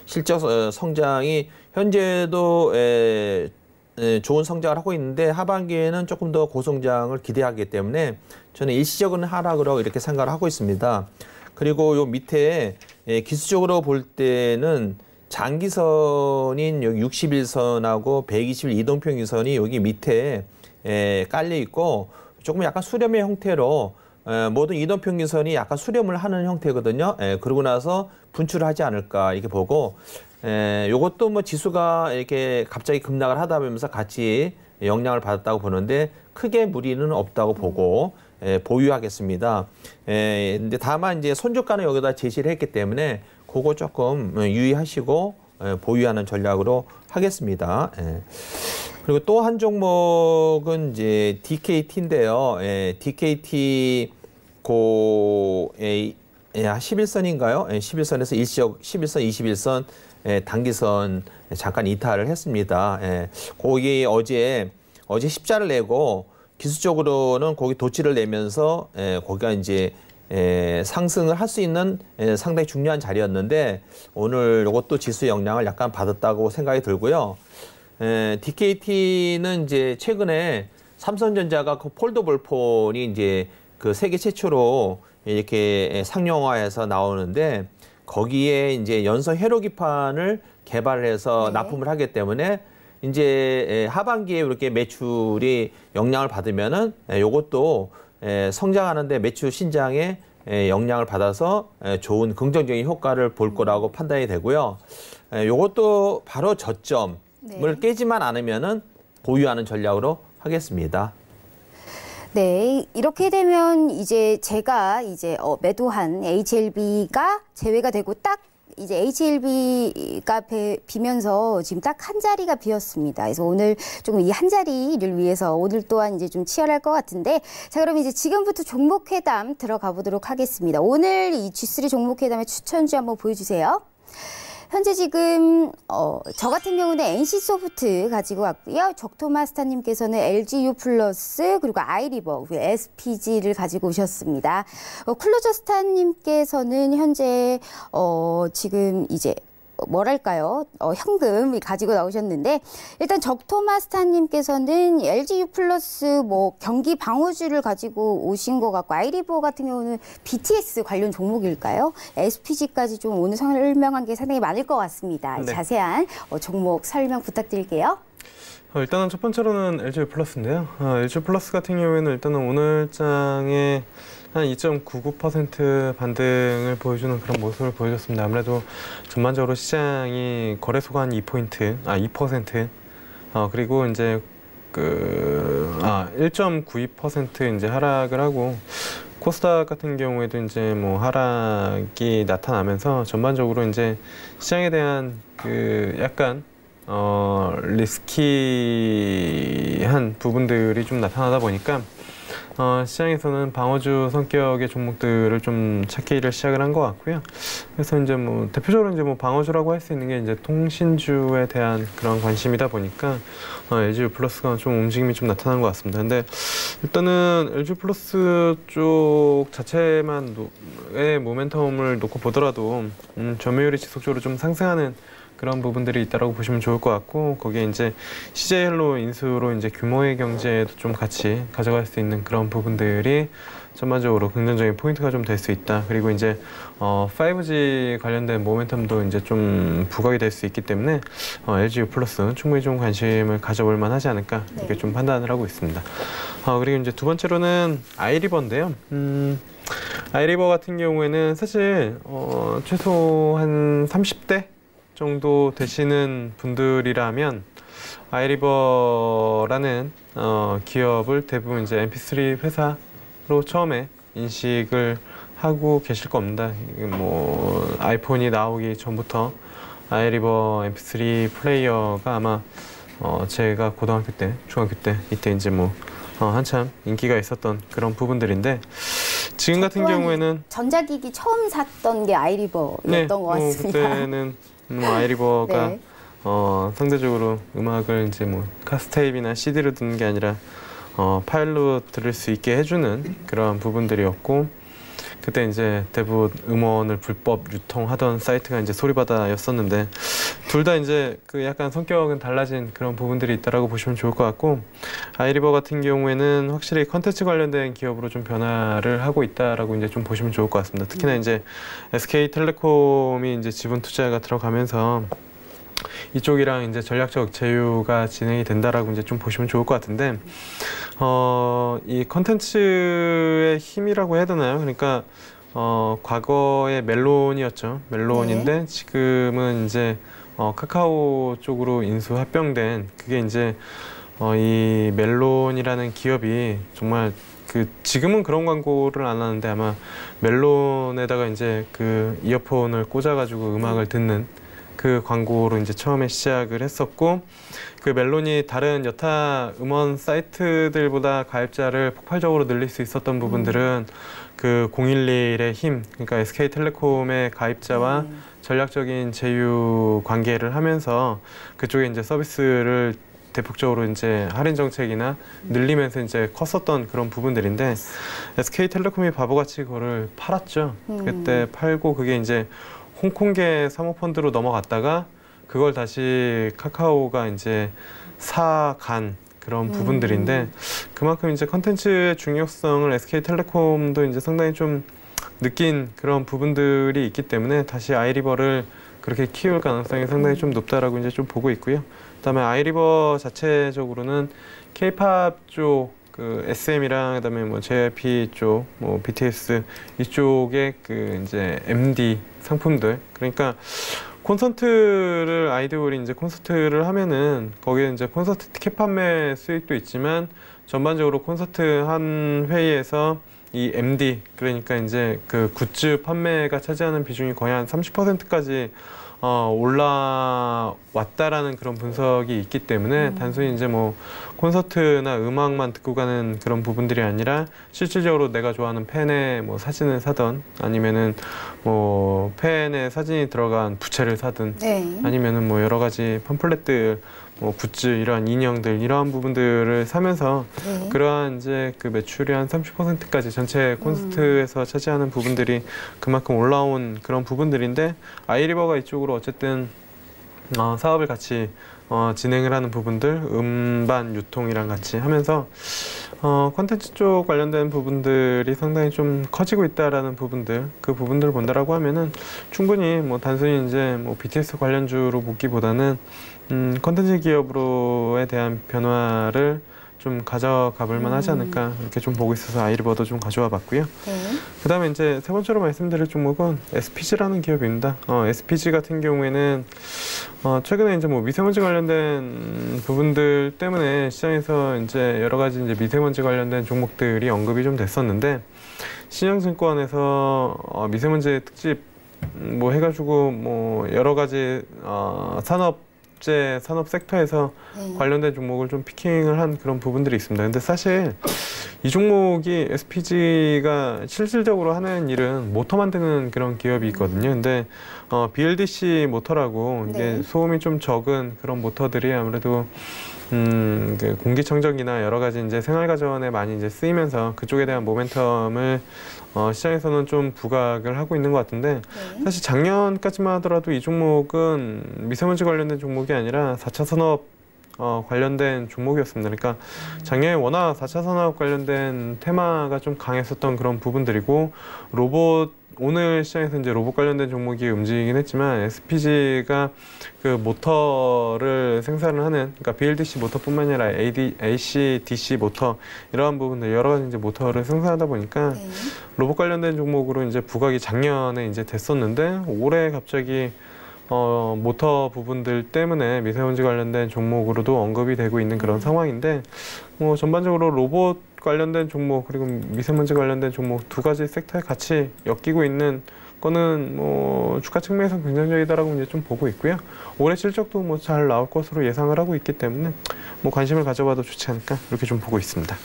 실적 성장이 현재도 좋은 성장을 하고 있는데 하반기에는 조금 더 고성장을 기대하기 때문에 저는 일시적인 하락으로 이렇게 생각을 하고 있습니다. 그리고 요 밑에 기술적으로 볼 때는 장기선인 여기 61선하고 120일 이동평균선이 여기 밑에 깔려 있고 조금 약간 수렴의 형태로 모든 이동평균선이 약간 수렴을 하는 형태거든요. 그러고 나서 분출을 하지 않을까 이렇게 보고 요것도 뭐 지수가 이렇게 갑자기 급락을 하다 보면서 같이 영향을 받았다고 보는데 크게 무리는 없다고 보고 보유하겠습니다. 근데 다만 이제 손저가는 여기다 제시를 했기 때문에 그거 조금 유의하시고 보유하는 전략으로 하겠습니다. 그리고 또 한 종목은 이제 DKT인데요. DKT 11선인가요? 11선에서 일시적 11선, 21선 단기선 잠깐 이탈을 했습니다. 거기 어제 십자를 내고 기술적으로는 거기 도치를 내면서 거기가 이제 상승을 할 수 있는 상당히 중요한 자리였는데 오늘 이것도 지수 영향을 약간 받았다고 생각이 들고요. DKT는 이제 최근에 삼성전자가 그 폴더블 폰이 이제 그 세계 최초로 이렇게 상용화해서 나오는데 거기에 이제 연성 회로기판을 개발해서 네. 납품을 하기 때문에 이제 하반기에 이렇게 매출이 영향을 받으면은 요것도 성장하는데 매출 신장에 영향을 받아서 좋은 긍정적인 효과를 볼 거라고 판단이 되고요. 요것도 바로 저점을 깨지만 않으면은 보유하는 전략으로 하겠습니다. 네, 이렇게 되면 이제 제가 이제 매도한 HLB가 제외가 되고 딱 이제 HLB가 비면서 지금 딱 한 자리가 비었습니다. 그래서 오늘 조금 이 한 자리를 위해서 오늘 또한 이제 좀 치열할 것 같은데, 자, 그럼 이제 지금부터 종목 회담 들어가 보도록 하겠습니다. 오늘 이 G3 종목 회담의 추천주 한번 보여주세요. 현재 지금 저 같은 경우는 NC소프트 가지고 왔고요. 적토마스터님께서는 LGU 플러스 그리고 아이리버, SPG를 가지고 오셨습니다. 쿨로저스타님께서는 현재 지금 이제 뭐랄까요? 현금 가지고 나오셨는데, 일단 적토마스터님께서는 LGU 플러스 뭐 경기 방어주를 가지고 오신 것 같고, 아이리버 같은 경우는 BTS 관련 종목일까요? SPG까지 좀 오늘 설명한 게 상당히 많을 것 같습니다. 네. 자세한 종목 설명 부탁드릴게요. 일단은 첫 번째로는 LGU 플러스인데요. LGU 플러스 같은 경우에는 일단은 오늘 장에 한 2.99% 반등을 보여주는 그런 모습을 보여줬습니다. 아무래도 전반적으로 시장이 거래소가 한 2% 그리고 이제 1.92% 이제 하락을 하고, 코스닥 같은 경우에도 이제 뭐 하락이 나타나면서 전반적으로 이제 시장에 대한 그 약간 리스키한 부분들이 좀 나타나다 보니까 시장에서는 방어주 성격의 종목들을 좀 찾기를 시작을 한 것 같고요. 그래서 이제 뭐 대표적으로 이제 뭐 방어주라고 할 수 있는 게 이제 통신주에 대한 그런 관심이다 보니까 LGU 플러스가 좀 움직임이 좀 나타난 것 같습니다. 근데 일단은 LGU 플러스 쪽 자체만의 모멘텀을 놓고 보더라도 점유율이 지속적으로 좀 상승하는 그런 부분들이 있다라고 보시면 좋을 것 같고, 거기에 이제 CJ헬로 인수로 이제 규모의 경제도 좀 같이 가져갈 수 있는 그런 부분들이 전반적으로 긍정적인 포인트가 좀 될 수 있다. 그리고 이제 5G 관련된 모멘텀도 이제 좀 부각이 될 수 있기 때문에 LGU 플러스 충분히 좀 관심을 가져볼 만하지 않을까, 이렇게 좀 판단을 하고 있습니다. 그리고 이제 두 번째로는 아이리버인데요. 아이리버 같은 경우에는 사실 최소 한 30대 정도 되시는 분들이라면 아이리버라는 기업을 대부분 이제 MP3 회사로 처음에 인식을 하고 계실 겁니다. 뭐 아이폰이 나오기 전부터 아이리버 MP3 플레이어가 아마 제가 고등학교 때, 중학교 때 이때 이제 뭐 한참 인기가 있었던 그런 부분들인데, 지금 같은 경우에는 전자기기 처음 샀던 게 아이리버였던 것 같습니다. 그때는 아이리버가 네. 상대적으로 음악을 이제 뭐 카스테이프나 CD로 듣는 게 아니라 파일로 들을 수 있게 해주는 그런 부분들이었고, 그때 이제 대부분 음원을 불법 유통하던 사이트가 이제 소리바다였었는데, 둘 다 이제 그 약간 성격은 달라진 그런 부분들이 있다라고 보시면 좋을 것 같고, 아이리버 같은 경우에는 확실히 컨텐츠 관련된 기업으로 좀 변화를 하고 있다라고 이제 좀 보시면 좋을 것 같습니다. 특히나 이제 SK텔레콤이 이제 지분 투자가 들어가면서 이쪽이랑 이제 전략적 제휴가 진행이 된다라고 이제 좀 보시면 좋을 것 같은데, 이 컨텐츠의 힘이라고 해야 되나요? 그러니까 과거에 멜론이었죠. 멜론인데 네. 지금은 이제 카카오 쪽으로 인수 합병된, 그게 이제 이 멜론이라는 기업이 정말 지금은 그런 광고를 안 하는데 아마 멜론에다가 이제 그 이어폰을 꽂아가지고 음악을 듣는 그 광고로 이제 처음에 시작을 했었고, 그 멜론이 다른 여타 음원 사이트들보다 가입자를 폭발적으로 늘릴 수 있었던 부분들은 그 011의 힘, 그러니까 SK텔레콤의 가입자와 전략적인 제휴 관계를 하면서 그쪽에 이제 서비스를 대폭적으로 이제 할인 정책이나 늘리면서 이제 컸었던 그런 부분들인데 SK텔레콤이 바보같이 그거를 팔았죠. 그때 팔고 그게 이제 홍콩계 사모펀드로 넘어갔다가 그걸 다시 카카오가 이제 사간 그런 부분들인데 그만큼 이제 컨텐츠의 중요성을 SK텔레콤도 이제 상당히 좀 느낀 그런 부분들이 있기 때문에 다시 아이리버를 그렇게 키울 가능성이 상당히 좀 높다라고 이제 좀 보고 있고요. 그다음에 아이리버 자체적으로는 K-팝 쪽 그 SM이랑 그다음에 뭐 JYP 쪽, 뭐 BTS 이쪽의 그 이제 MD 상품들 그러니까 콘서트를 아이돌이 이제 콘서트를 하면은 거기에 이제 콘서트 티켓 판매 수익도 있지만 전반적으로 콘서트 한 회의에서 이 MD 그러니까 이제 그 굿즈 판매가 차지하는 비중이 거의 한 30%까지 올라왔다라는 그런 분석이 있기 때문에 단순히 이제 뭐 콘서트나 음악만 듣고 가는 그런 부분들이 아니라 실질적으로 내가 좋아하는 팬의 뭐 사진을 사던 아니면은 뭐 팬의 사진이 들어간 부채를 사든 아니면은 뭐 여러 가지 팜플렛들 뭐 굿즈 이러한 인형들 이러한 부분들을 사면서 그러한 이제 그 매출이 한 30%까지 전체 콘서트에서 차지하는 부분들이 그만큼 올라온 그런 부분들인데 아이리버가 이쪽으로 어쨌든 사업을 같이 진행을 하는 부분들 음반 유통이랑 같이 하면서 콘텐츠 쪽 관련된 부분들이 상당히 좀 커지고 있다라는 부분들 그 부분들을 본다라고 하면은 충분히 뭐 단순히 이제 뭐 BTS 관련주로 보기보다는 콘텐츠 기업으로에 대한 변화를 좀 가져가 볼 만하지 않을까 이렇게 좀 보고 있어서 아이리버도 좀 가져와 봤고요. 그다음에 이제 세 번째로 말씀드릴 종목은 SPG라는 기업입니다. SPG 같은 경우에는 최근에 이제 뭐 미세먼지 관련된 부분들 때문에 시장에서 이제 여러 가지 이제 미세먼지 관련된 종목들이 언급이 좀 됐었는데 신영증권에서 미세먼지 특집 뭐 해가지고 뭐 여러 가지 산업 섹터에서 관련된 종목을 좀 피킹을 한 그런 부분들이 있습니다. 근데 사실 이 종목이 SPG가 실질적으로 하는 일은 모터 만드는 그런 기업이 있거든요. 근데 BLDC 모터라고 이게 소음이 좀 적은 그런 모터들이 아무래도 그 공기청정기나 여러 가지 이제 생활가전에 많이 이제 쓰이면서 그쪽에 대한 모멘텀을 시장에서는 좀 부각을 하고 있는 것 같은데 사실 작년까지만 하더라도 이 종목은 미세먼지 관련된 종목이 아니라 4차 산업 관련된 종목이었습니다. 그러니까 작년에 워낙 4차 산업 관련된 테마가 좀 강했었던 그런 부분들이고 오늘 시장에서 이제 로봇 관련된 종목이 움직이긴 했지만 SPG가 그 모터를 생산을 하는 그러니까 BLDC 모터뿐만 아니라 AC/DC 모터 이러한 부분들 여러 가지 이제 모터를 생산하다 보니까 로봇 관련된 종목으로 이제 부각이 작년에 이제 됐었는데 올해 갑자기 모터 부분들 때문에 미세먼지 관련된 종목으로도 언급이 되고 있는 그런 상황인데 뭐 전반적으로 로봇 관련된 종목 그리고 미세먼지 관련된 종목 두 가지 섹터에 같이 엮이고 있는 거는 뭐 주가 측면에서 긍정적이다라고 이제 좀 보고 있고요. 올해 실적도 뭐 잘 나올 것으로 예상을 하고 있기 때문에 뭐 관심을 가져봐도 좋지 않을까 이렇게 좀 보고 있습니다.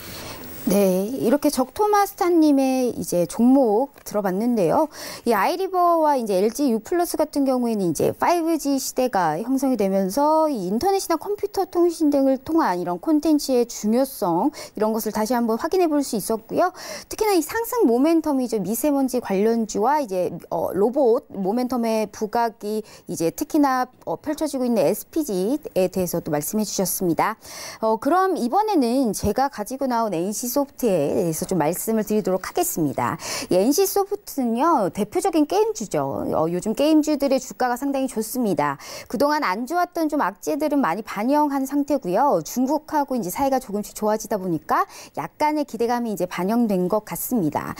네, 이렇게 적토마스타님의 이제 종목 들어봤는데요. 이 아이리버와 이제 LG U+ 같은 경우에는 이제 5G 시대가 형성이 되면서 이 인터넷이나 컴퓨터 통신 등을 통한 이런 콘텐츠의 중요성 이런 것을 다시 한번 확인해 볼 수 있었고요. 특히나 이 상승 모멘텀이죠. 미세먼지 관련주와 이제 로봇 모멘텀의 부각이 이제 특히나 펼쳐지고 있는 SPG에 대해서도 말씀해 주셨습니다. 그럼 이번에는 제가 가지고 나온 NC소프트에 대해서 좀 말씀을 드리도록 하겠습니다. 이 NC소프트는요, 대표적인 게임주죠. 요즘 게임주들의 주가가 상당히 좋습니다. 그동안 안 좋았던 좀 악재들은 많이 반영한 상태고요. 중국하고 이제 사이가 조금씩 좋아지다 보니까 약간의 기대감이 이제 반영된 것 같습니다.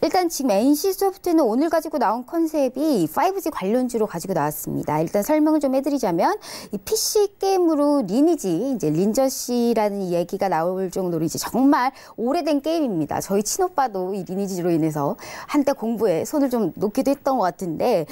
일단 지금 NC소프트는 오늘 가지고 나온 컨셉이 5G 관련주로 가지고 나왔습니다. 일단 설명을 좀 해드리자면 이 PC 게임으로 리니지, 이제 린저씨라는 얘기가 나올 정도로 이제 정말 오래된 게임입니다. 저희 친오빠도 이 리니지로 인해서 한때 공부에 손을 좀 놓기도 했던 것 같은데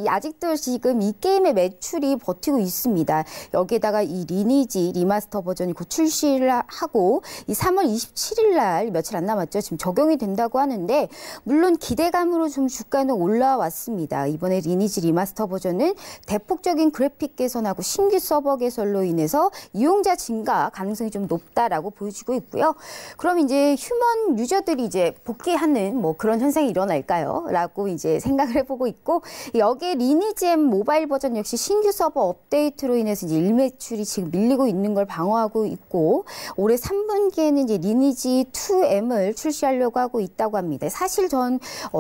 아직도 지금 이 게임의 매출이 버티고 있습니다. 여기에다가 이 리니지 리마스터 버전이 곧 출시를 하고 이 3월 27일 날 며칠 안 남았죠. 지금 적용이 된다고 하는데 물론 기대감으로 좀 주가는 올라왔습니다. 이번에 리니지 리마스터 버전은 대폭적인 그래픽 개선하고 신규 서버 개설로 인해서 이용자 증가 가능성이 좀 높다라고 보여지고 있고요. 그럼 이제 휴먼 유저들이 이제 복귀하는 뭐 그런 현상이 일어날까요? 라고 이제 생각을 해보고 있고 여기에 리니지 M 모바일 버전 역시 신규 서버 업데이트로 인해서 이제 일매출이 지금 밀리고 있는 걸 방어하고 있고 올해 3분기에는 이제 리니지 2M을 출시하려고 하고 있다고 합니다. 사실 전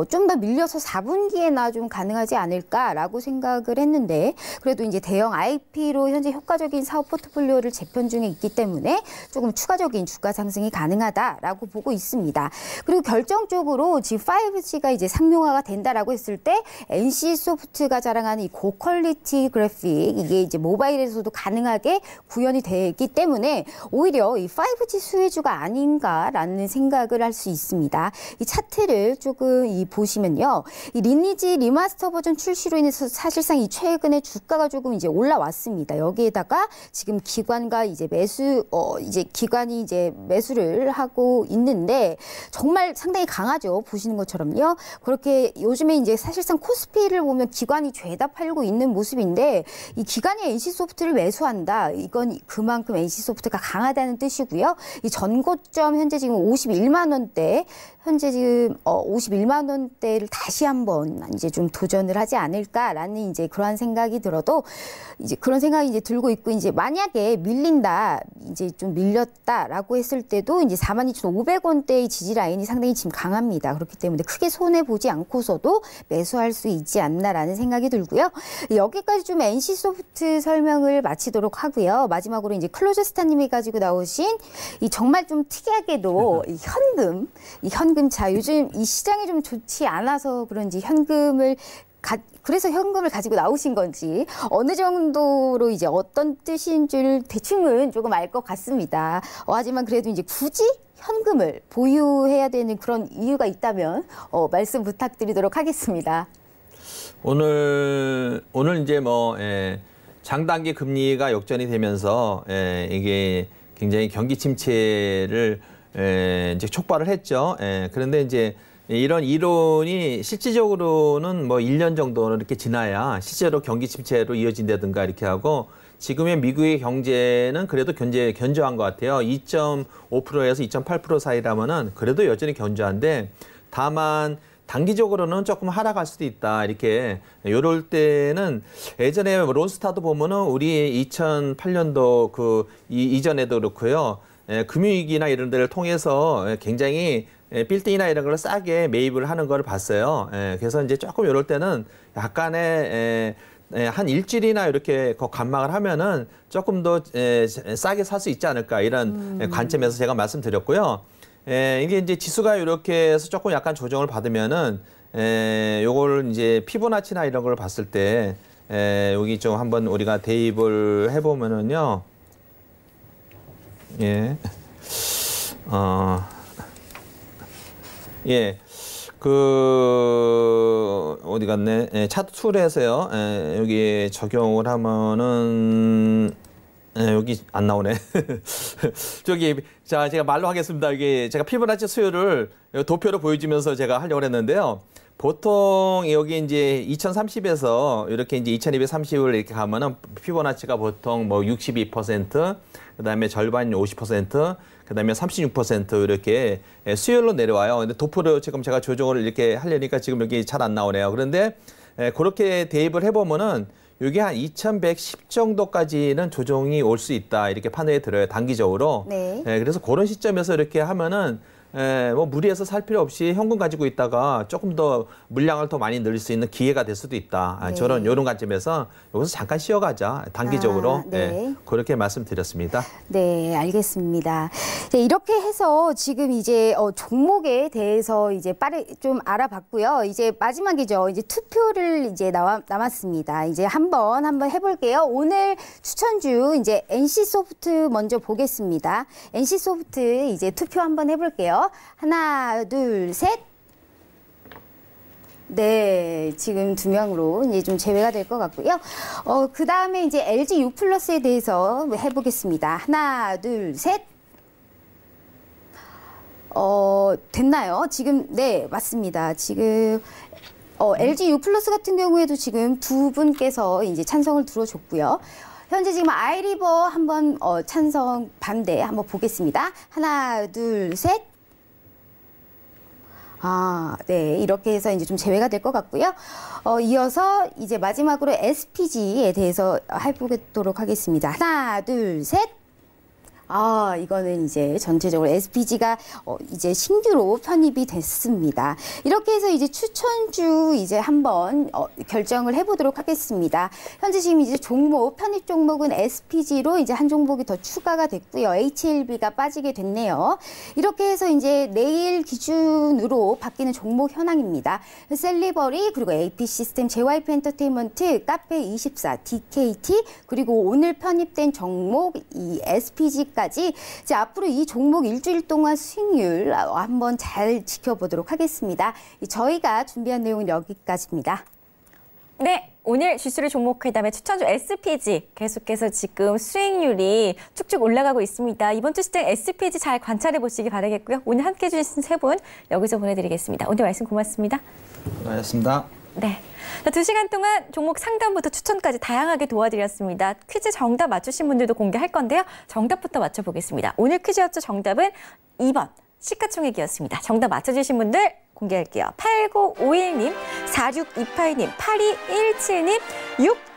좀 더 밀려서 4분기에나 좀 가능하지 않을까라고 생각을 했는데 그래도 이제 대형 IP로 현재 효과적인 사업 포트폴리오를 재편 중에 있기 때문에 조금 추가적인 주가 상승이 가능하다라고 보고 있습니다. 그리고 결정적으로 지금 5G가 이제 상용화가 된다라고 했을 때 NC소프트가 자랑하는 이 고퀄리티 그래픽 이게 이제 모바일에서도 가능하게 구현이 되기 때문에 오히려 이 5G 수혜주가 아닌가라는 생각을 할 수 있습니다. 이 차트를 조금 보시면요. 이 리니지 리마스터 버전 출시로 인해서 사실상 이 최근에 주가가 조금 이제 올라왔습니다. 여기에다가 지금 기관과 이제 기관이 이제 매수를 하고 있는데 정말 상당히 강하죠. 보시는 것처럼요. 그렇게 요즘에 이제 사실상 코스피를 보면 기관이 죄다 팔고 있는 모습인데 이 기관이 NC소프트를 매수한다. 이건 그만큼 NC소프트가 강하다는 뜻이고요. 이 전고점 현재 지금 51만 원대 현재 지금 51만 원대를 다시 한번 이제 좀 도전을 하지 않을까라는 이제 그러한 생각이 들어도 이제 그런 생각이 이제 들고 있고 이제 만약에 밀린다 이제 좀 밀렸다라고 했을 때도 이제 42,500원대의 지지 라인이 상당히 지금 강합니다. 그렇기 때문에 크게 손해 보지 않고서도 매수할 수 있지 않나라는 생각이 들고요. 여기까지 좀 NC소프트 설명을 마치도록 하고요. 마지막으로 이제 클로저스타님이 가지고 나오신 이 정말 좀 특이하게도 이 현금차 요즘 이 시장이 좀 좋지 않아서 그런지 그래서 현금을 가지고 나오신 건지 어느 정도로 이제 어떤 뜻인 줄 대충은 조금 알 것 같습니다. 하지만 그래도 이제 굳이 현금을 보유해야 되는 그런 이유가 있다면 말씀 부탁드리도록 하겠습니다. 오늘 이제 장단기 금리가 역전이 되면서 이게 굉장히 경기 침체를 이제 촉발을 했죠. 그런데 이제 이런 이론이 실질적으로는 1년 정도는 이렇게 지나야 실제로 경기 침체로 이어진다든가 이렇게 하고 지금의 미국의 경제는 그래도 견조한 것 같아요. 2.5%에서 2.8% 사이라면은 그래도 여전히 견조한데 다만 단기적으로는 조금 하락할 수도 있다. 이렇게 요럴 때는 예전에 론스타도 보면은 우리 2008년도 이전에도 그렇고요. 금융위기나 이런 데를 통해서 굉장히 빌딩이나 이런 걸 싸게 매입을 하는 걸 봤어요. 그래서 이제 조금 이럴 때는 약간의 한 일주일이나 이렇게 관망을 하면은 조금 더 싸게 살 수 있지 않을까 이런 관점에서 제가 말씀드렸고요. 이게 이제 지수가 이렇게 해서 조금 약간 조정을 받으면은 요걸 이제 피보나치나 이런 걸 봤을 때 여기 좀 한번 우리가 대입을 해보면은요. 어디 갔네? 차트 툴에서요. 여기 적용을 하면은 여기 안 나오네. 제가 말로 하겠습니다. 이게 제가 피보나치 수요를 도표로 보여주면서 제가 하려고 했는데요. 보통 여기 이제 2030에서 이렇게 이제 2230을 이렇게 가면은 피보나치가 보통 62%, 그다음에 절반 50%, 그다음에 36% 이렇게 수요일로 내려와요. 근데 도표로 지금 제가 조정을 이렇게 하려니까 지금 여기 잘 안 나오네요. 그런데 그렇게 대입을 해보면은 이게 한 2110 정도까지는 조정이 올 수 있다. 이렇게 판단이 들어요. 단기적으로. 네. 그래서 그런 시점에서 이렇게 하면은 뭐 무리해서 살 필요 없이 현금 가지고 있다가 조금 더 물량을 더 많이 늘릴 수 있는 기회가 될 수도 있다. 네. 저런 이런 관점에서 여기서 잠깐 쉬어가자. 단기적으로 네. 그렇게 말씀드렸습니다. 네, 알겠습니다. 네, 이렇게 해서 지금 이제 종목에 대해서 이제 좀 알아봤고요. 이제 마지막이죠. 이제 투표를 이제 남았습니다. 이제 한번 해볼게요. 오늘 추천주 이제 NC소프트 먼저 보겠습니다. NC소프트 이제 투표 한번 해볼게요. 하나, 둘, 셋. 네, 지금 2명으로 이제 좀 제외가 될 것 같고요. 그 다음에 이제 LG U+에 대해서 해보겠습니다. 하나, 둘, 셋. 됐나요? 지금, 네, 맞습니다. 지금, LG U+ 같은 경우에도 지금 2분께서 이제 찬성을 들어줬고요. 현재 지금 아이리버 한번 찬성 반대 한번 보겠습니다. 하나, 둘, 셋. 네. 이렇게 해서 이제 좀 제외가 될 것 같고요. 이어서 이제 마지막으로 SPG에 대해서 해보도록 하겠습니다. 하나, 둘, 셋. 이거는 이제 전체적으로 SPG가 이제 신규로 편입이 됐습니다. 이렇게 해서 이제 추천주 이제 한번 결정을 해보도록 하겠습니다. 현재 지금 이제 편입 종목은 SPG로 이제 한 종목이 더 추가가 됐고요. HLB가 빠지게 됐네요. 이렇게 해서 이제 내일 기준으로 바뀌는 종목 현황입니다. 셀리버리 그리고 AP시스템, JYP 엔터테인먼트, 카페24, DKT 그리고 오늘 편입된 종목 이 SPG까지 이제 앞으로 이 종목 일주일 동안 수익률 한번 잘 지켜보도록 하겠습니다. 저희가 준비한 내용은 여기까지입니다. 네, 오늘 G3 종목회담의 추천주 SPG 계속해서 지금 수익률이 쭉쭉 올라가고 있습니다. 이번 주 시장 SPG 잘 관찰해 보시기 바라겠고요. 오늘 함께 해주신 세 분 여기서 보내드리겠습니다. 오늘 말씀 고맙습니다. 고맙습니다. 네. 2시간 동안 종목 상담부터 추천까지 다양하게 도와드렸습니다. 퀴즈 정답 맞추신 분들도 공개할 건데요. 정답부터 맞춰보겠습니다. 오늘 퀴즈였죠. 정답은 2번 시가총액이었습니다. 정답 맞춰주신 분들 공개할게요. 8951님, 4628님, 8217님,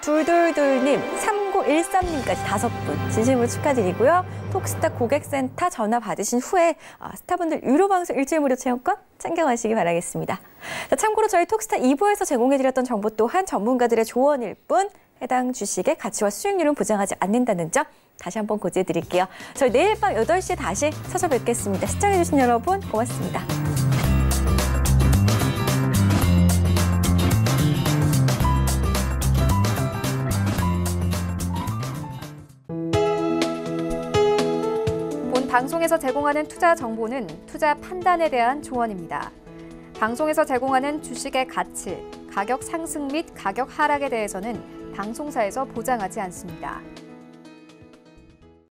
6222님, 3913님까지 5분 진심으로 축하드리고요. 톡스타 고객센터 전화 받으신 후에 스타분들 유료방송 일주일 무료 체험권 챙겨가시기 바라겠습니다. 자, 참고로 저희 톡스타 2부에서 제공해드렸던 정보 또한 전문가들의 조언일 뿐 해당 주식의 가치와 수익률은 보장하지 않는다는 점 다시 한번 고지해드릴게요. 저희 내일 밤 8시에 다시 찾아뵙겠습니다. 시청해주신 여러분 고맙습니다. 방송에서 제공하는 투자 정보는 투자 판단에 대한 조언입니다. 방송에서 제공하는 주식의 가치, 가격 상승 및 가격 하락에 대해서는 방송사에서 보장하지 않습니다.